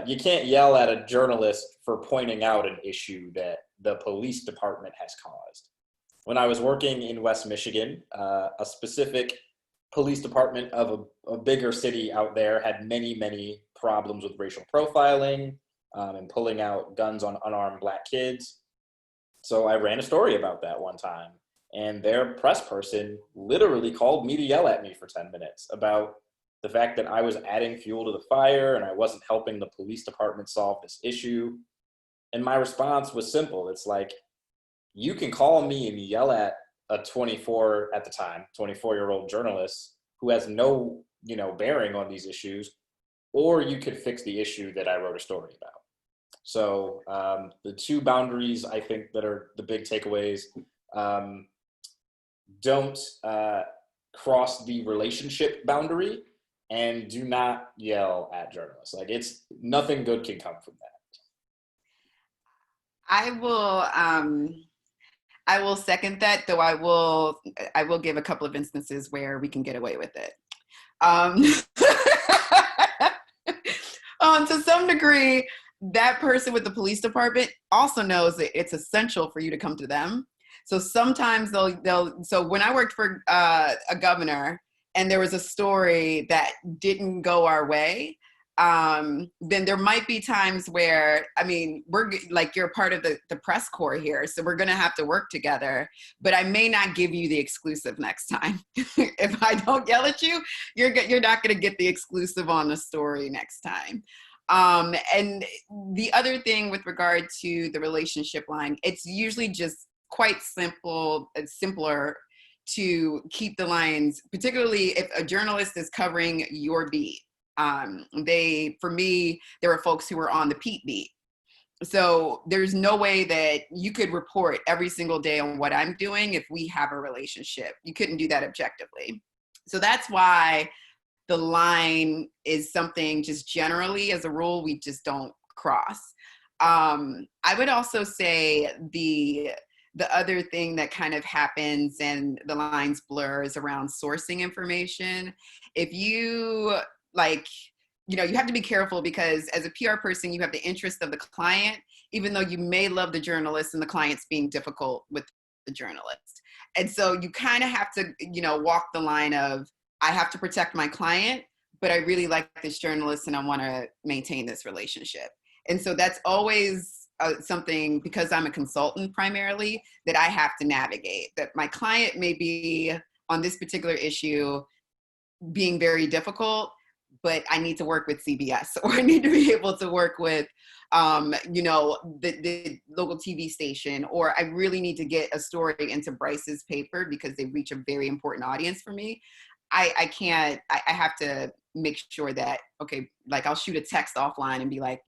you can't yell at a journalist for pointing out an issue that the police department has caused. When I was working in West Michigan, a specific police department of a bigger city out there had many, many problems with racial profiling and pulling out guns on unarmed Black kids. So I ran a story about that one time, and their press person literally called me to yell at me for 10 minutes about the fact that I was adding fuel to the fire and I wasn't helping the police department solve this issue. And my response was simple. It's like, you can call me and yell at a 24-year-old journalist who has no, bearing on these issues, or you could fix the issue that I wrote a story about. So the two boundaries, I think, that are the big takeaways, don't cross the relationship boundary, and do not yell at journalists. Like, it's nothing good can come from that. I will second that, though I will give a couple of instances where we can get away with it. To some degree, that person with the police department also knows that it's essential for you to come to them. So sometimes so when I worked for a governor and there was a story that didn't go our way, then there might be times where, I mean, you're part of the press corps here, so we're gonna have to work together, but I may not give you the exclusive next time. If I don't yell at you, you're not gonna get the exclusive on the story next time. And the other thing with regard to the relationship line, it's usually just quite simple. It's simpler to keep the lines, particularly if a journalist is covering your beat. For me, there were folks who were on the Pete beat. So there's no way that you could report every single day on what I'm doing if we have a relationship. You couldn't do that objectively. So that's why the line is something just generally, as a rule, we just don't cross. I would also say the other thing that kind of happens and the lines blur is around sourcing information. If you you have to be careful, because as a PR person, you have the interest of the client, even though you may love the journalist and the client's being difficult with the journalist. And so you kind of have to, walk the line of, I have to protect my client, but I really like this journalist and I want to maintain this relationship. And so that's always something, because I'm a consultant primarily, that I have to navigate. That my client may be on this particular issue being very difficult, but I need to work with CBS, or I need to be able to work with, the local TV station, or I really need to get a story into Bryce's paper because they reach a very important audience for me. I have to make sure that, okay, I'll shoot a text offline and be like,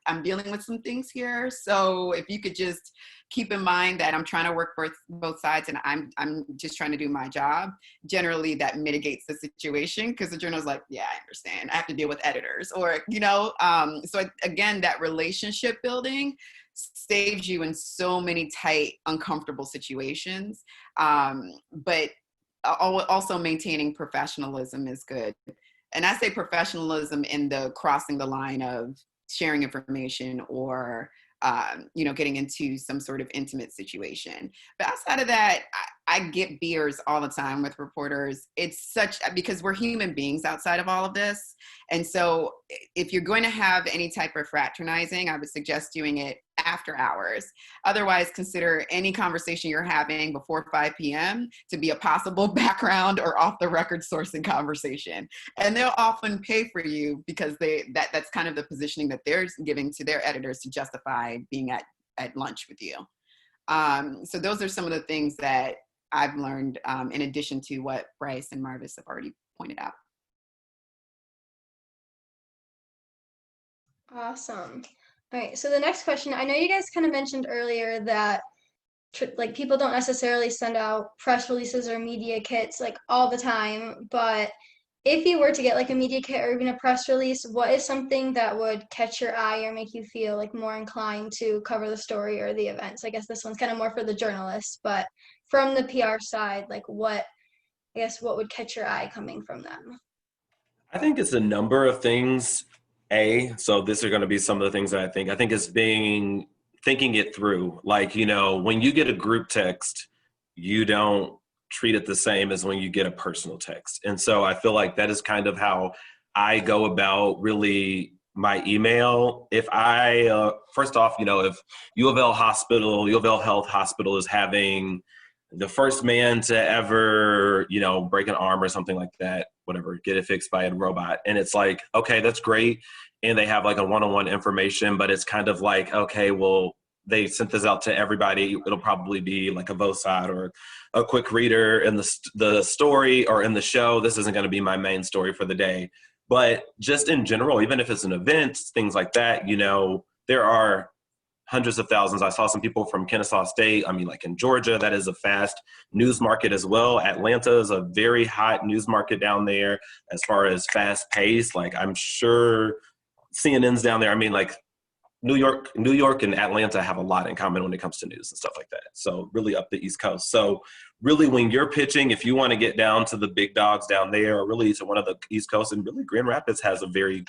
I'm dealing with some things here. So if you could just keep in mind that I'm trying to work both sides and I'm just trying to do my job. Generally that mitigates the situation, because the journal's like, yeah, I understand. I have to deal with editors, or, so again, that relationship building saves you in so many tight, uncomfortable situations. But also maintaining professionalism is good. And I say professionalism in the crossing the line of sharing information or, getting into some sort of intimate situation. But outside of that, I get beers all the time with reporters. Because we're human beings outside of all of this. And so if you're going to have any type of fraternizing, I would suggest doing it after hours. Otherwise, consider any conversation you're having before 5 p.m. to be a possible background or off the record sourcing conversation. And they'll often pay for you because that's kind of the positioning that they're giving to their editors to justify being at lunch with you. So those are some of the things that I've learned in addition to what Bryce and Marvis have already pointed out. Awesome. All right, so the next question, I know you guys kind of mentioned earlier that people don't necessarily send out press releases or media kits all the time, but if you were to get a media kit or even a press release, what is something that would catch your eye or make you feel more inclined to cover the story or the events? I guess this one's kind of more for the journalists, but from the PR side, what would catch your eye coming from them? I think it's a number of things. So these are going to be some of the things that I think it's thinking it through. When you get a group text, you don't treat it the same as when you get a personal text. And so I feel like that is kind of how I go about really my email. If I, first off, if U of L Health Hospital is having the first man to ever, break an arm or something like that, whatever, get it fixed by a robot. And it's okay, that's great. And they have a one-on-one information, but it's kind of okay, well, they sent this out to everybody. It'll probably be a vote side or a quick reader in the story or in the show. This isn't going to be my main story for the day. But just in general, even if it's an event, things like that, there are hundreds of thousands. I saw some people from Kennesaw State. In Georgia, that is a fast news market as well. Atlanta is a very hot news market down there as far as fast pace. I'm sure CNN's down there. New York and Atlanta have a lot in common when it comes to news and stuff like that. So really up the East Coast. So really when you're pitching, if you want to get down to the big dogs down there or really to one of the East Coast, and really Grand Rapids has a very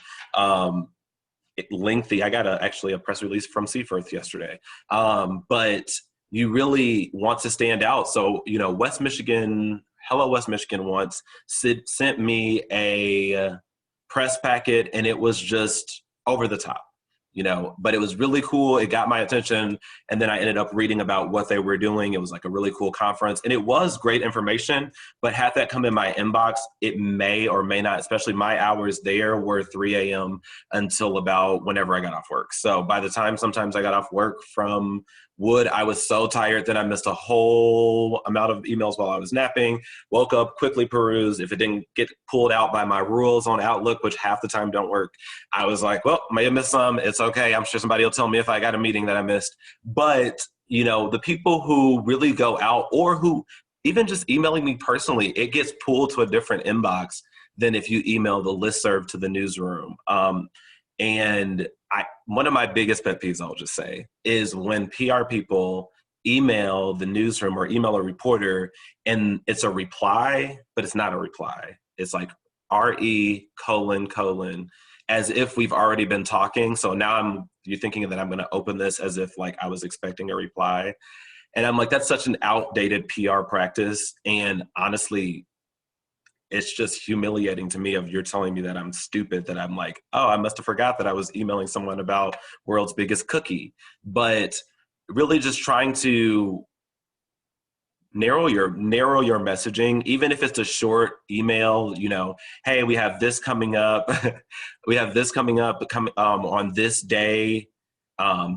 lengthy, I got actually a press release from Seaforth yesterday. But you really want to stand out. So, West Michigan, Hello West Michigan once sent me a press packet, and it was just over the top, you know, but it was really cool. It got my attention. And then I ended up reading about what they were doing. It was like a really cool conference, and it was great information, but had that come in my inbox, it may or may not, especially my hours there were 3 a.m. until about whenever I got off work. So by the time sometimes I got off work from Wood, I was so tired that I missed a whole amount of emails while I was napping, woke up, quickly perused. If it didn't get pulled out by my rules on Outlook, which half the time don't work, I was like, well, may have missed some. It's okay. I'm sure somebody will tell me if I got a meeting that I missed. But, you know, the people who really go out, or who even just emailing me personally, it gets pulled to a different inbox than if you email the listserv to the newsroom. And one of my biggest pet peeves, I'll just say, is when PR people email the newsroom or email a reporter and it's a reply, but it's not a reply. It's like RE : as if we've already been talking. So now you're thinking that I'm going to open this as if like I was expecting a reply. And I'm like, that's such an outdated PR practice. And honestly, it's just humiliating to me of you're telling me that I'm stupid, that I'm like, oh, I must have forgot that I was emailing someone about world's biggest cookie. But really just trying to narrow your messaging, even if it's a short email, you know, hey, we have this coming up. We have this coming up on this day.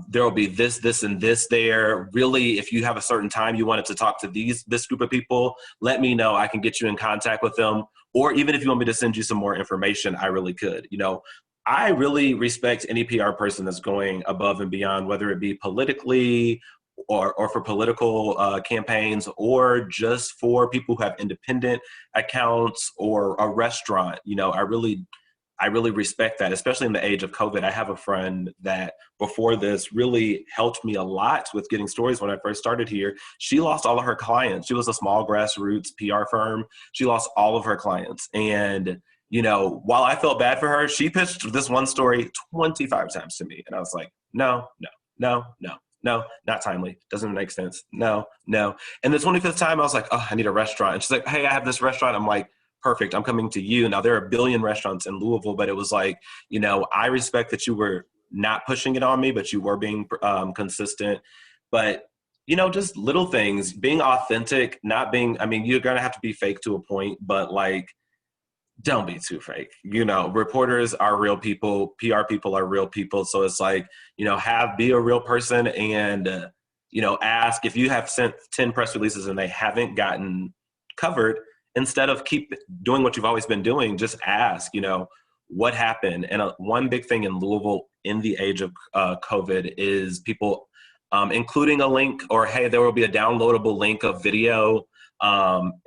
There will be this, and this there. Really, if you have a certain time you wanted to talk to this group of people, let me know. I can get you in contact with them. Or even if you want me to send you some more information, I really could. You know, I really respect any PR person that's going above and beyond, whether it be politically or for political campaigns, or just for people who have independent accounts or a restaurant. You know, I really respect that, especially in the age of COVID. I have a friend that before this really helped me a lot with getting stories when I first started here. She lost all of her clients. She was a small grassroots PR firm. She lost all of her clients. And, you know, while I felt bad for her, she pitched this one story 25 times to me. And I was like, no, not timely. Doesn't make sense. No. And the 25th time I was like, oh, I need a restaurant. And she's like, hey, I have this restaurant. I'm like, perfect. I'm coming to you. Now there are a billion restaurants in Louisville, but it was like, you know, I respect that you were not pushing it on me, but you were being consistent. But, you know, just little things, being authentic, not being, I mean, you're going to have to be fake to a point, but like, don't be too fake. You know, reporters are real people. PR people are real people. So it's like, you know, be a real person and, you know, ask if you have sent 10 press releases and they haven't gotten covered. Instead of keep doing what you've always been doing, just ask, you know, what happened? And one big thing in Louisville in the age of COVID is people including a link, or, hey, there will be a downloadable link of video,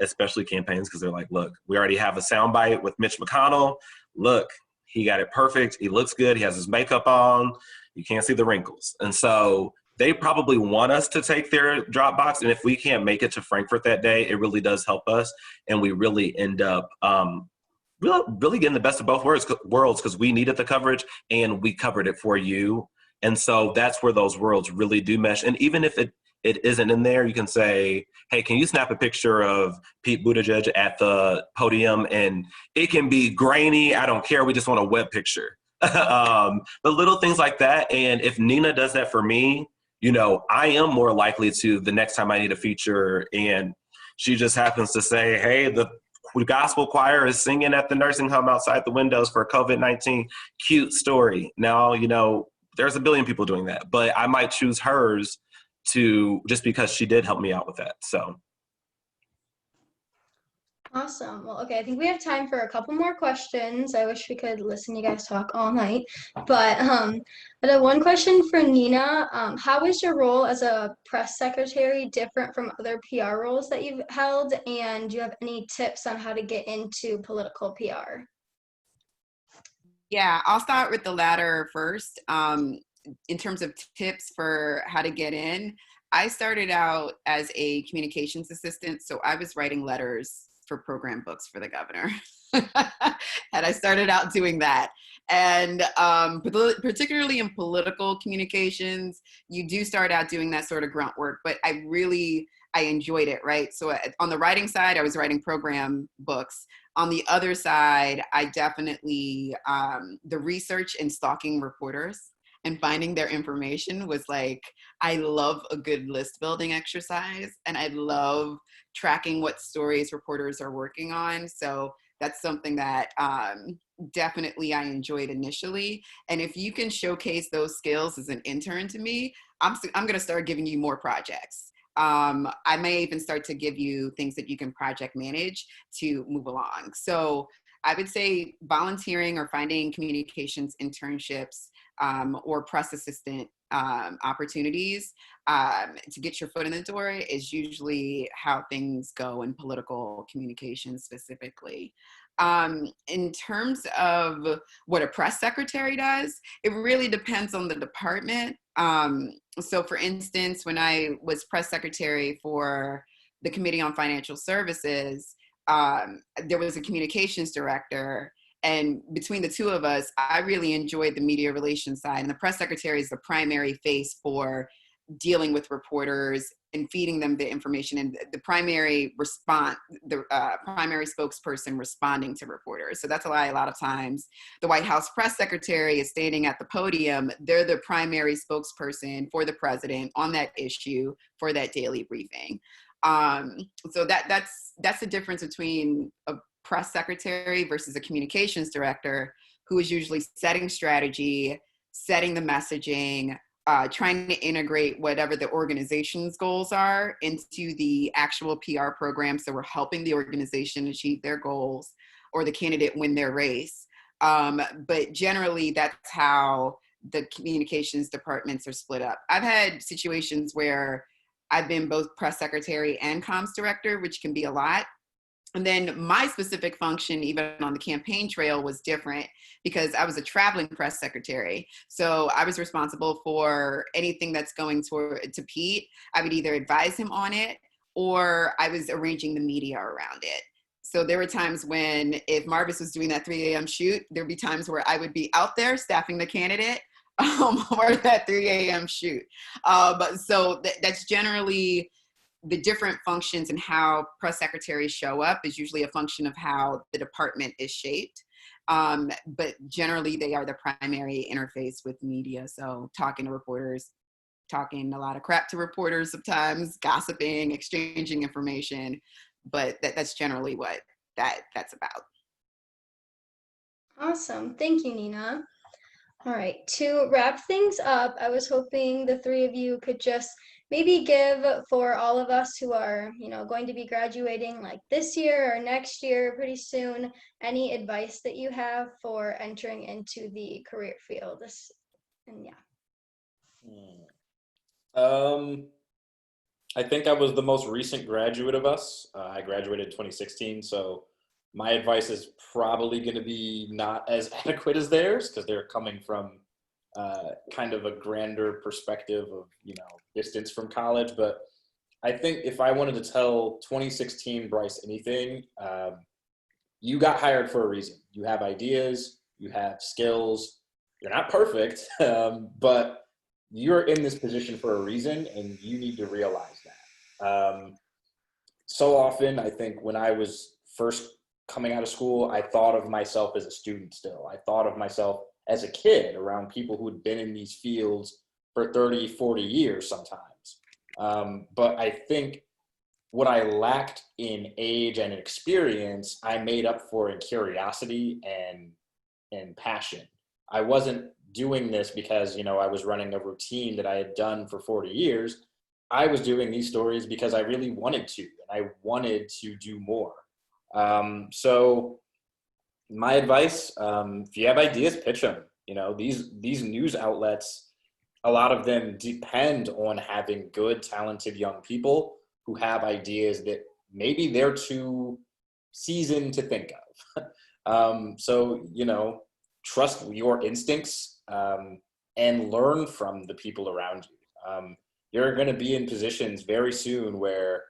especially campaigns, because they're like, look, we already have a soundbite with Mitch McConnell. Look, he got it perfect. He looks good. He has his makeup on. You can't see the wrinkles. And so they probably want us to take their Dropbox. And if we can't make it to Frankfurt that day, it really does help us. And we really end up really getting the best of both worlds, because we needed the coverage and we covered it for you. And so that's where those worlds really do mesh. And even if it isn't in there, you can say, hey, can you snap a picture of Pete Buttigieg at the podium? And it can be grainy. I don't care. We just want a web picture. But little things like that. And if Nina does that for me, you know, I am more likely to, the next time I need a feature and she just happens to say, hey, the gospel choir is singing at the nursing home outside the windows for COVID-19, cute story. Now, you know, there's a billion people doing that, but I might choose hers just because she did help me out with that. So. Awesome. Well, okay, I think we have time for a couple more questions. I wish we could listen to you guys talk all night. But I have one question for Nina. How is your role as a press secretary different from other PR roles that you've held? And do you have any tips on how to get into political PR? Yeah, I'll start with the latter first. In terms of tips for how to get in, I started out as a communications assistant. So I was writing letters for program books for the governor. And I started out doing that. And particularly in political communications, you do start out doing that sort of grunt work. But I I enjoyed it, right? So on the writing side, I was writing program books. On the other side, I definitely, the research and stalking reporters and finding their information was like, I love a good list building exercise, and I love tracking what stories reporters are working on. So that's something that definitely I enjoyed initially. And if you can showcase those skills as an intern to me, I'm going to start giving you more projects. I may even start to give you things that you can project manage to move along. So I would say volunteering or finding communications internships or press assistant opportunities to get your foot in the door is usually how things go in political communication specifically. In terms of what a press secretary does, it really depends on the department. So for instance, when I was press secretary for the Committee on Financial Services, there was a communications director, and between the two of us, I really enjoyed the media relations side, and the press secretary is the primary face for dealing with reporters and feeding them the information, and the primary primary spokesperson responding to reporters. So that's why a lot of times the White House press secretary is standing at the podium. They're the primary spokesperson for the president on that issue for that daily briefing. So that's the difference between a press secretary versus a communications director, who is usually setting strategy, setting the messaging, trying to integrate whatever the organization's goals are into the actual PR program. So we're helping the organization achieve their goals or the candidate win their race. But generally, that's how the communications departments are split up. I've had situations where I've been both press secretary and comms director, which can be a lot. And then my specific function, even on the campaign trail, was different because I was a traveling press secretary. So I was responsible for anything that's going to Pete. I would either advise him on it or I was arranging the media around it. So there were times when, if Marvis was doing that 3 a.m. shoot, there'd be times where I would be out there staffing the candidate for that 3 a.m. shoot. So that's generally the different functions, and how press secretaries show up is usually a function of how the department is shaped. But generally they are the primary interface with media. So talking to reporters, talking a lot of crap to reporters sometimes, gossiping, exchanging information, but that's generally what that's about. Awesome. Thank you, Nina. All right, to wrap things up, I was hoping the three of you could just maybe give, for all of us who are, going to be graduating like this year or next year pretty soon, any advice that you have for entering into the career field. And I think I was the most recent graduate of us. I graduated in 2016, so my advice is probably going to be not as adequate as theirs, because they're coming from kind of a grander perspective of, distance from college. But I think if I wanted to tell 2016 Bryce anything, you got hired for a reason. You have ideas, you have skills. You're not perfect, but you're in this position for a reason, and you need to realize that. So often, I think when I was first coming out of school, I thought of myself as a student still. I thought of myself as a kid around people who had been in these fields for 30, 40 years sometimes. But I think what I lacked in age and experience, I made up for in curiosity and passion. I wasn't doing this because, I was running a routine that I had done for 40 years. I was doing these stories because I really wanted to, and I wanted to do more. So my advice, if you have ideas, pitch them. These news outlets, a lot of them depend on having good, talented young people who have ideas that maybe they're too seasoned to think of. So, trust your instincts and learn from the people around you. You're going to be in positions very soon where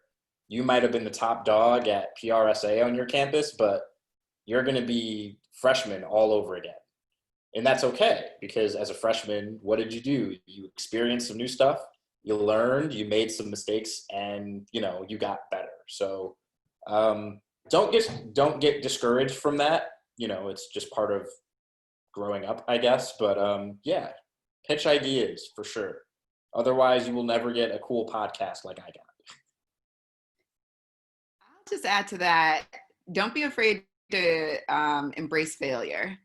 you might have been the top dog at PRSA on your campus, but you're going to be freshman all over again. And that's okay, because as a freshman, what did you do? You experienced some new stuff. you learned, you made some mistakes, and you know, you got better. So don't get discouraged from that. You know, it's just part of growing up, I guess. But yeah, pitch ideas for sure. Otherwise, you will never get a cool podcast like I got. I'll just add to that. Don't be afraid to embrace failure.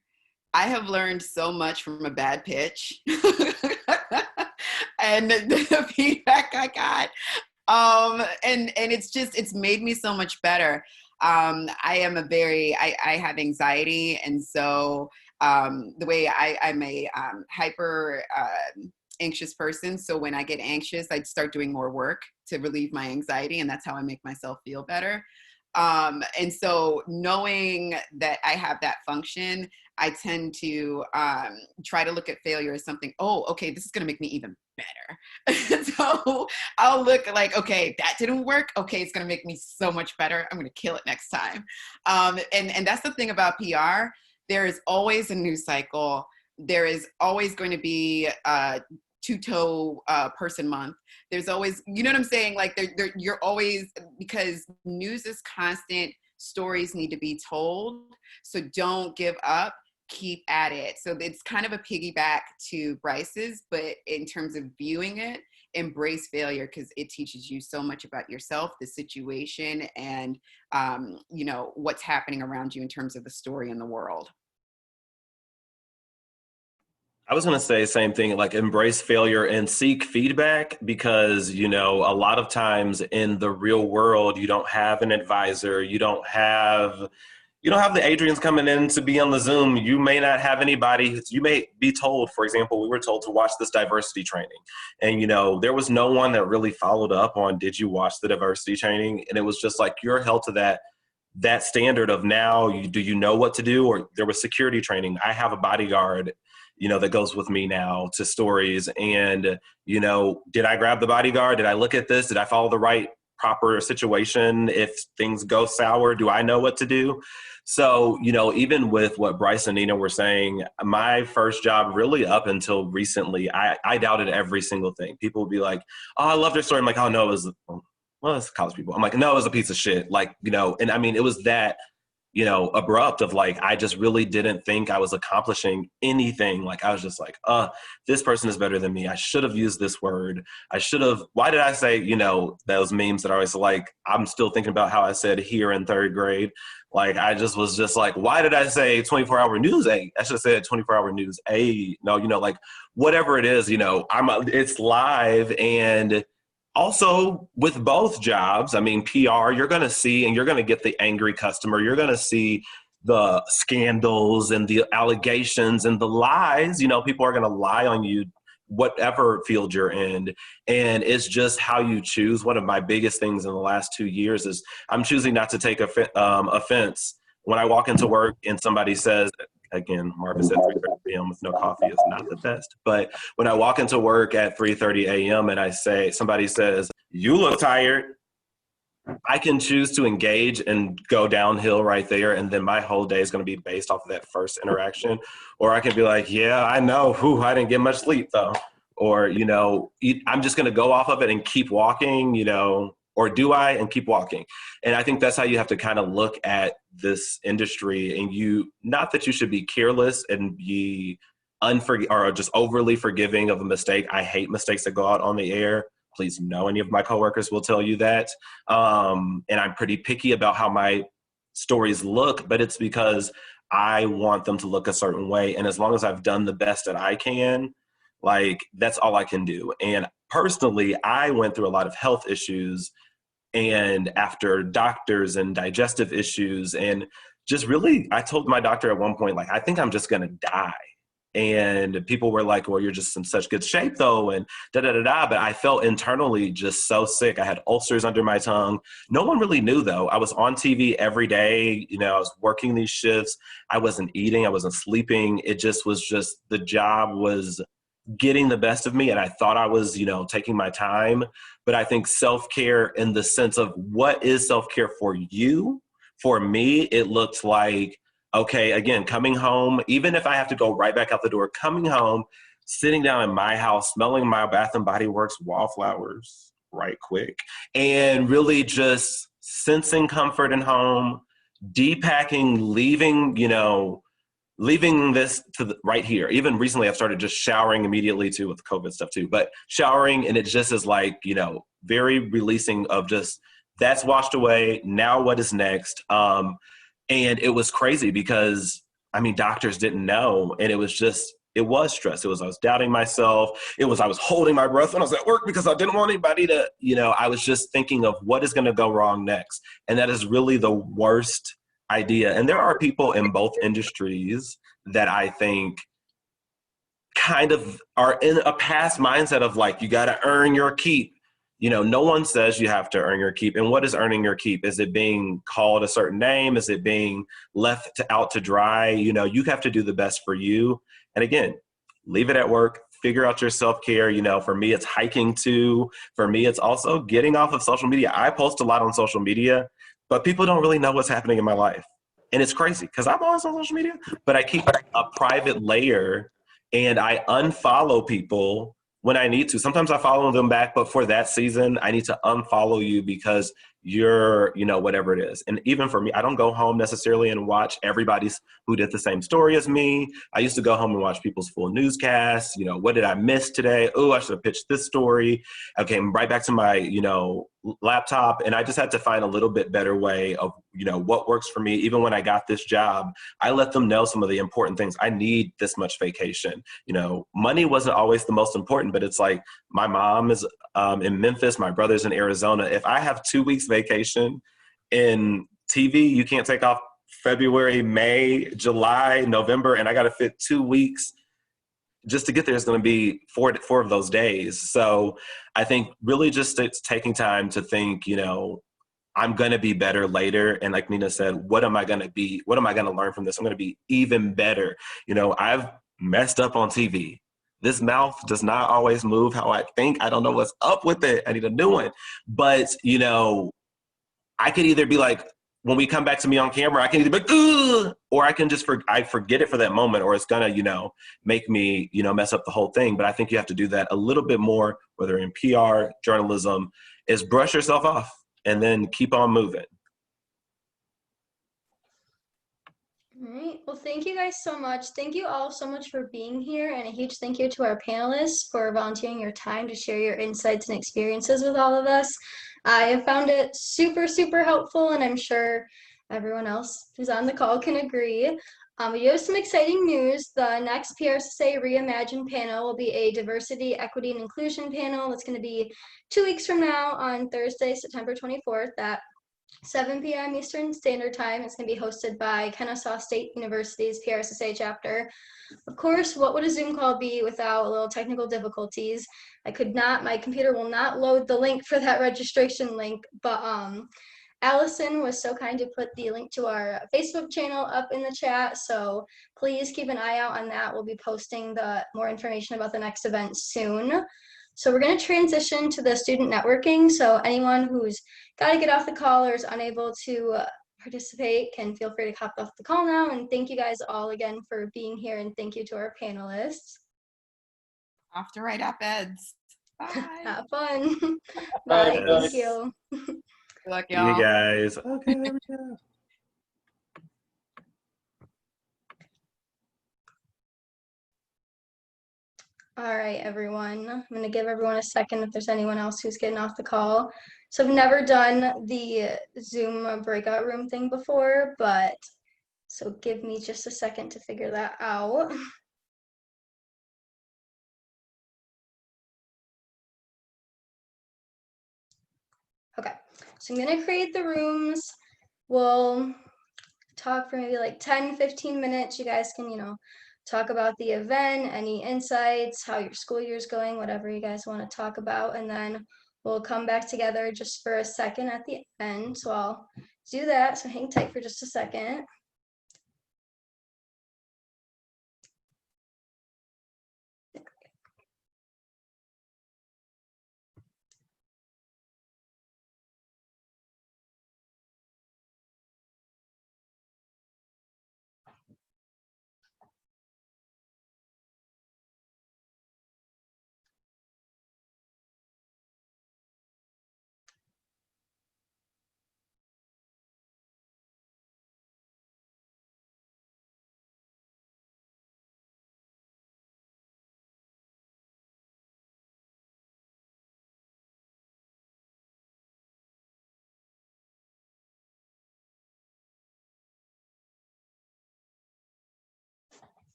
I have learned so much from a bad pitch and the feedback I got. And it's made me so much better. I have anxiety. And so the way I'm a hyper anxious person. So when I get anxious, I'd start doing more work to relieve my anxiety. And that's how I make myself feel better. And so knowing that I have that function, I tend to try to look at failure as something, oh, okay, this is going to make me even better. So I'll look like, okay, that didn't work. Okay, it's going to make me so much better. I'm going to kill it next time. And that's the thing about PR. There is always a news cycle. There is always going to be two-toe person month. There's always, you know what I'm saying? Like you're always, because news is constant, stories need to be told. So don't give up, keep at it. So it's kind of a piggyback to Bryce's, but in terms of viewing it, embrace failure because it teaches you so much about yourself, the situation, and you know, what's happening around you in terms of the story in the world. I was going to say the same thing, like embrace failure and seek feedback because, you know, a lot of times in the real world, you don't have an advisor. You don't have the Adrians coming in to be on the Zoom. You may not have anybody. You may be told, for example, we were told to watch this diversity training. And, you know, there was no one that really followed up on, did you watch the diversity training? And it was just like, you're held to that standard of now, do you know what to do? Or there was security training. I have a bodyguard, you know, that goes with me now to stories. And, you know, did I grab the bodyguard? Did I look at this? Did I follow the right proper situation? If things go sour, do I know what to do? So, you know, even with what Bryce and Nina were saying, my first job really up until recently, I doubted every single thing. People would be like, oh, I love their story. I'm like, oh, no, it was, well, it's college people. I'm like, no, it was a piece of shit. Like, you know, and I mean, it was that, you know, abrupt of like, I just really didn't think I was accomplishing anything. Like, I was just like, this person is better than me. I should have used this word. Why did I say, you know, those memes that are always like, I'm still thinking about how I said here in third grade. Like, I just was just like, why did I say 24-hour news A? I should have said 24-hour news A. No, you know, like whatever it is, you know, it's live. And also, with both jobs, I mean, PR, you're going to see and you're going to get the angry customer. You're going to see the scandals and the allegations and the lies. You know, people are going to lie on you, whatever field you're in. And it's just how you choose. One of my biggest things in the last 2 years is I'm choosing not to take offense. When I walk into work and somebody says, again, Marcus at 3:30 p.m. with no coffee is not the best. But when I walk into work at 3:30 a.m. and somebody says, you look tired, I can choose to engage and go downhill right there. And then my whole day is going to be based off of that first interaction. Or I can be like, yeah, I know. I didn't get much sleep though. Or, you know, I'm just going to go off of it and keep walking, you know, or do I, and keep walking. And I think that's how you have to kind of look at this industry. And not that you should be careless and be or just overly forgiving of a mistake. I hate mistakes that go out on the air. Please know any of my coworkers will tell you that. And I'm pretty picky about how my stories look, but it's because I want them to look a certain way. And as long as I've done the best that I can, like, that's all I can do. And personally, I went through a lot of health issues and after doctors and digestive issues, and just really, I told my doctor at one point, like, I think I'm just going to die. And people were like, well, you're just in such good shape though. And da-da-da-da. But I felt internally just so sick. I had ulcers under my tongue. No one really knew though. I was on TV every day. You know, I was working these shifts. I wasn't eating. I wasn't sleeping. It just was the job was getting the best of me. And I thought I was, you know, taking my time. But I think self-care in the sense of what is self-care for you? For me, it looked like, okay, again, coming home, even if I have to go right back out the door, coming home, sitting down in my house, smelling my Bath and Body Works wallflowers right quick, and really just sensing comfort in home, depacking, leaving, leaving this to right here. Even recently, I've started just showering immediately too with COVID stuff too, but showering, and it just is like, very releasing of just that's washed away. Now what is next? And it was crazy because doctors didn't know. And it was stress. I was doubting myself. I was holding my breath when I was at work because I didn't want anybody to, I was just thinking of what is going to go wrong next. And that is really the worst idea. And there are people in both industries that I think kind of are in a past mindset of like, you got to earn your keep. No one says you have to earn your keep. And what is earning your keep? Is it being called a certain name? Is it being left out to dry? You have to do the best for you. And again, leave it at work, figure out your self-care. For me, it's hiking too. For me, it's also getting off of social media. I post a lot on social media, but people don't really know what's happening in my life. And it's crazy because I'm always on social media, but I keep a private layer and I unfollow people when I need to. Sometimes I follow them back, but for that season, I need to unfollow you because you're, whatever it is. And even for me, I don't go home necessarily and watch everybody's who did the same story as me. I used to go home and watch people's full newscasts. What did I miss today? Oh, I should have pitched this story. I came right back to my, laptop. And I just had to find a little bit better way of, what works for me. Even when I got this job, I let them know some of the important things. I need this much vacation. Money wasn't always the most important, but it's like my mom is in Memphis, my brother's in Arizona. If I have 2 weeks vacation in TV, you can't take off February, May, July, November, and I got to fit 2 weeks just to get there is going to be four of those days. So I think really just it's taking time to think, I'm going to be better later. And like Nina said, what am I going to be? What am I going to learn from this? I'm going to be even better. I've messed up on TV. This mouth does not always move how I think. I don't know what's up with it. I need a new one. But, I could either be like, when we come back to me on camera, I can either be like, ugh, or I can just, I forget it for that moment, or it's going to, make me, mess up the whole thing. But I think you have to do that a little bit more, whether in PR, journalism, is brush yourself off and then keep on moving. All right. Well, thank you guys so much. Thank you all so much for being here. And a huge thank you to our panelists for volunteering your time to share your insights and experiences with all of us. I have found it super, super helpful, and I'm sure everyone else who's on the call can agree. We have some exciting news. The next PRSSA Reimagine panel will be a diversity, equity, and inclusion panel. It's going to be 2 weeks from now on Thursday, September 24th at 7 p.m. Eastern Standard Time. It's going to be hosted by Kennesaw State University's PRSSA chapter. Of course, what would a Zoom call be without a little technical difficulties? My computer will not load the link for that registration link, but Allison was so kind to put the link to our Facebook channel up in the chat, so please keep an eye out on that. We'll be posting more information about the next event soon. So we're going to transition to the student networking. So anyone who's got to get off the call or is unable to participate can feel free to hop off the call now. And thank you guys all again for being here, and thank you to our panelists. Off to write op-eds. Bye. Have fun. Bye. Bye. Thank you. Good luck, See y'all. you guys. Okay, there we go. All right, everyone. I'm going to give everyone a second if there's anyone else who's getting off the call. So I've never done the Zoom breakout room thing before, so give me just a second to figure that out. Okay, so I'm going to create the rooms. We'll talk for maybe like 10-15 minutes. You guys can, talk about the event, any insights, how your school year is going, whatever you guys want to talk about, and then we'll come back together just for a second at the end. So I'll do that. So hang tight for just a second.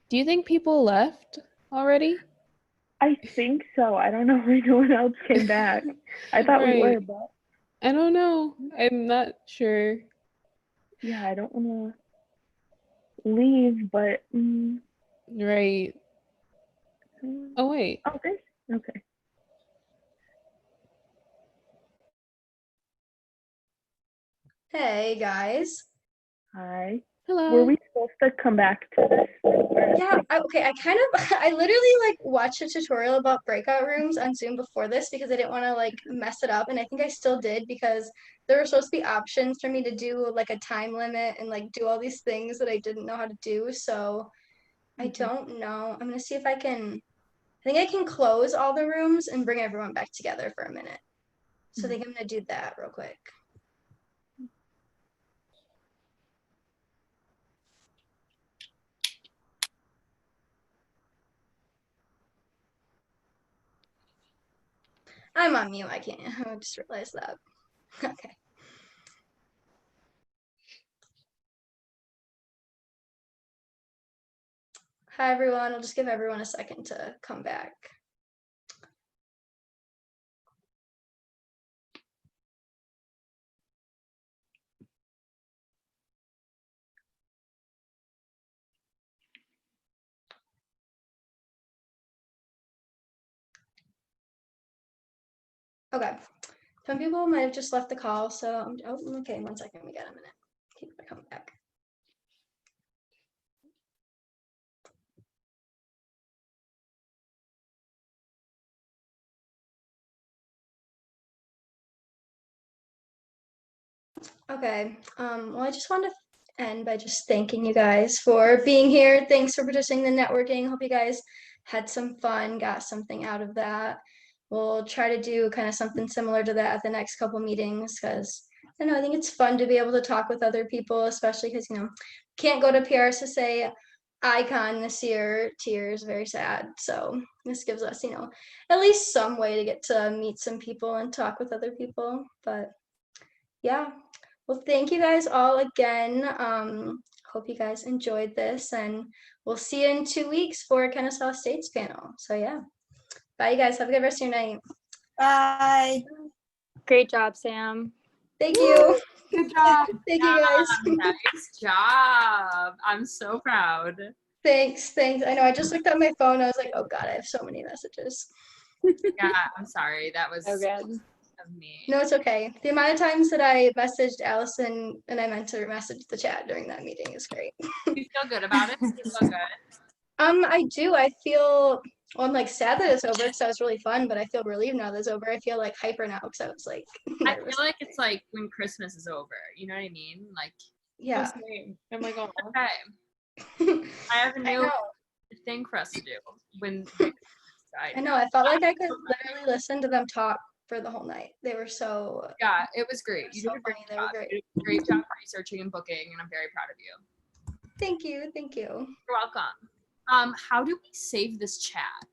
Do you think people left already? I think so. I don't know why no one else came back. I thought we were, Right. but I don't know. I'm not sure. yeah, I don't want to leave, but Right. Oh, wait. oh, this okay. Hey guys. Hi. Hello. Were we supposed to come back to this? Yeah, okay, I kind of I literally like watched a tutorial about breakout rooms on Zoom before this because I didn't want to like mess it up, and I think I still did because there were supposed to be options for me to do like a time limit and like do all these things that I didn't know how to do. So I don't know. I'm gonna see if I think I can close all the rooms and bring everyone back together for a minute. So I think I'm gonna do that real quick. I'm on mute. I can't. I just realized that. Okay. Hi, everyone. I'll just give everyone a second to come back. Okay. Some people might have just left the call, so oh, okay, 1 second. We got a minute. Keep it coming back. Okay. Well, I just want to end by just thanking you guys for being here. Thanks for participating in the networking. Hope you guys had some fun, got something out of that. We'll try to do kind of something similar to that at the next couple meetings because I don't know, I think it's fun to be able to talk with other people, especially because, can't go to PRSSA Icon this year. Tears, very sad. So this gives us, at least some way to get to meet some people and talk with other people. But yeah. Well, thank you guys all again. Hope you guys enjoyed this, and we'll see you in 2 weeks for Kennesaw State's panel. So yeah, bye you guys. Have a good rest of your night. Bye. Great job, Sam. Thank you. Good job. Thank you guys. Nice job. I'm so proud. Thanks. I know I just looked at my phone. I was like, oh God, I have so many messages. Yeah, I'm sorry. That was So good. of me. No, it's okay. The amount of times that I messaged Allison and I meant to message the chat during that meeting is great. You feel good about it? You feel good? I do. I feel, well, I'm like sad that it's over because that was really fun, but I feel relieved now that it's over. I feel like hyper now because I was like I nervous. feel like it's like when Christmas is over. You know what I mean? Like, Yeah. I'm like, oh. okay, I have a I new know. thing for us to do when I know. I felt like I could literally listen to them talk for the whole night. They were so. Yeah, it was great. You So did a great funny. They were job. great. You did a great job researching and booking, and I'm very proud of you. Thank you. Thank you. You're welcome. How do we save this chat?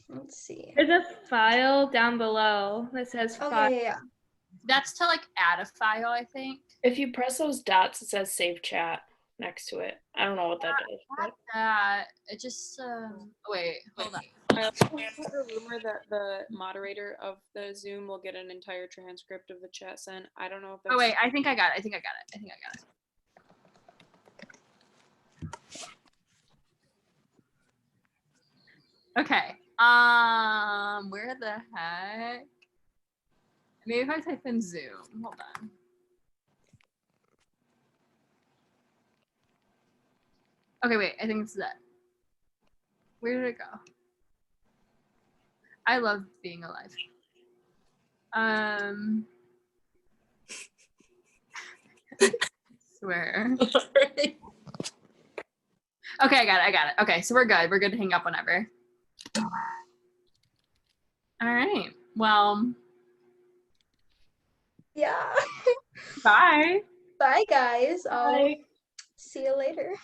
Let's see. There's a file down below that says file. Okay, yeah. That's to like add a file, I think. If you press those dots, it says save chat next to it. I don't know what that does. Not that. It just wait, hold on. I also have a rumor that the moderator of the Zoom will get an entire transcript of the chat sent. I don't know if that's. Oh wait, I think I got it. I think I got it. Okay. Where the heck? Maybe if I type in Zoom. Hold on. Okay, wait. I think it's that. Where did it go? I love being alive. Swear. Okay, I got it. Okay, so we're good. We're good to hang up whenever. All right. Well. Yeah. Bye. Bye, guys. I'll Bye. see you later.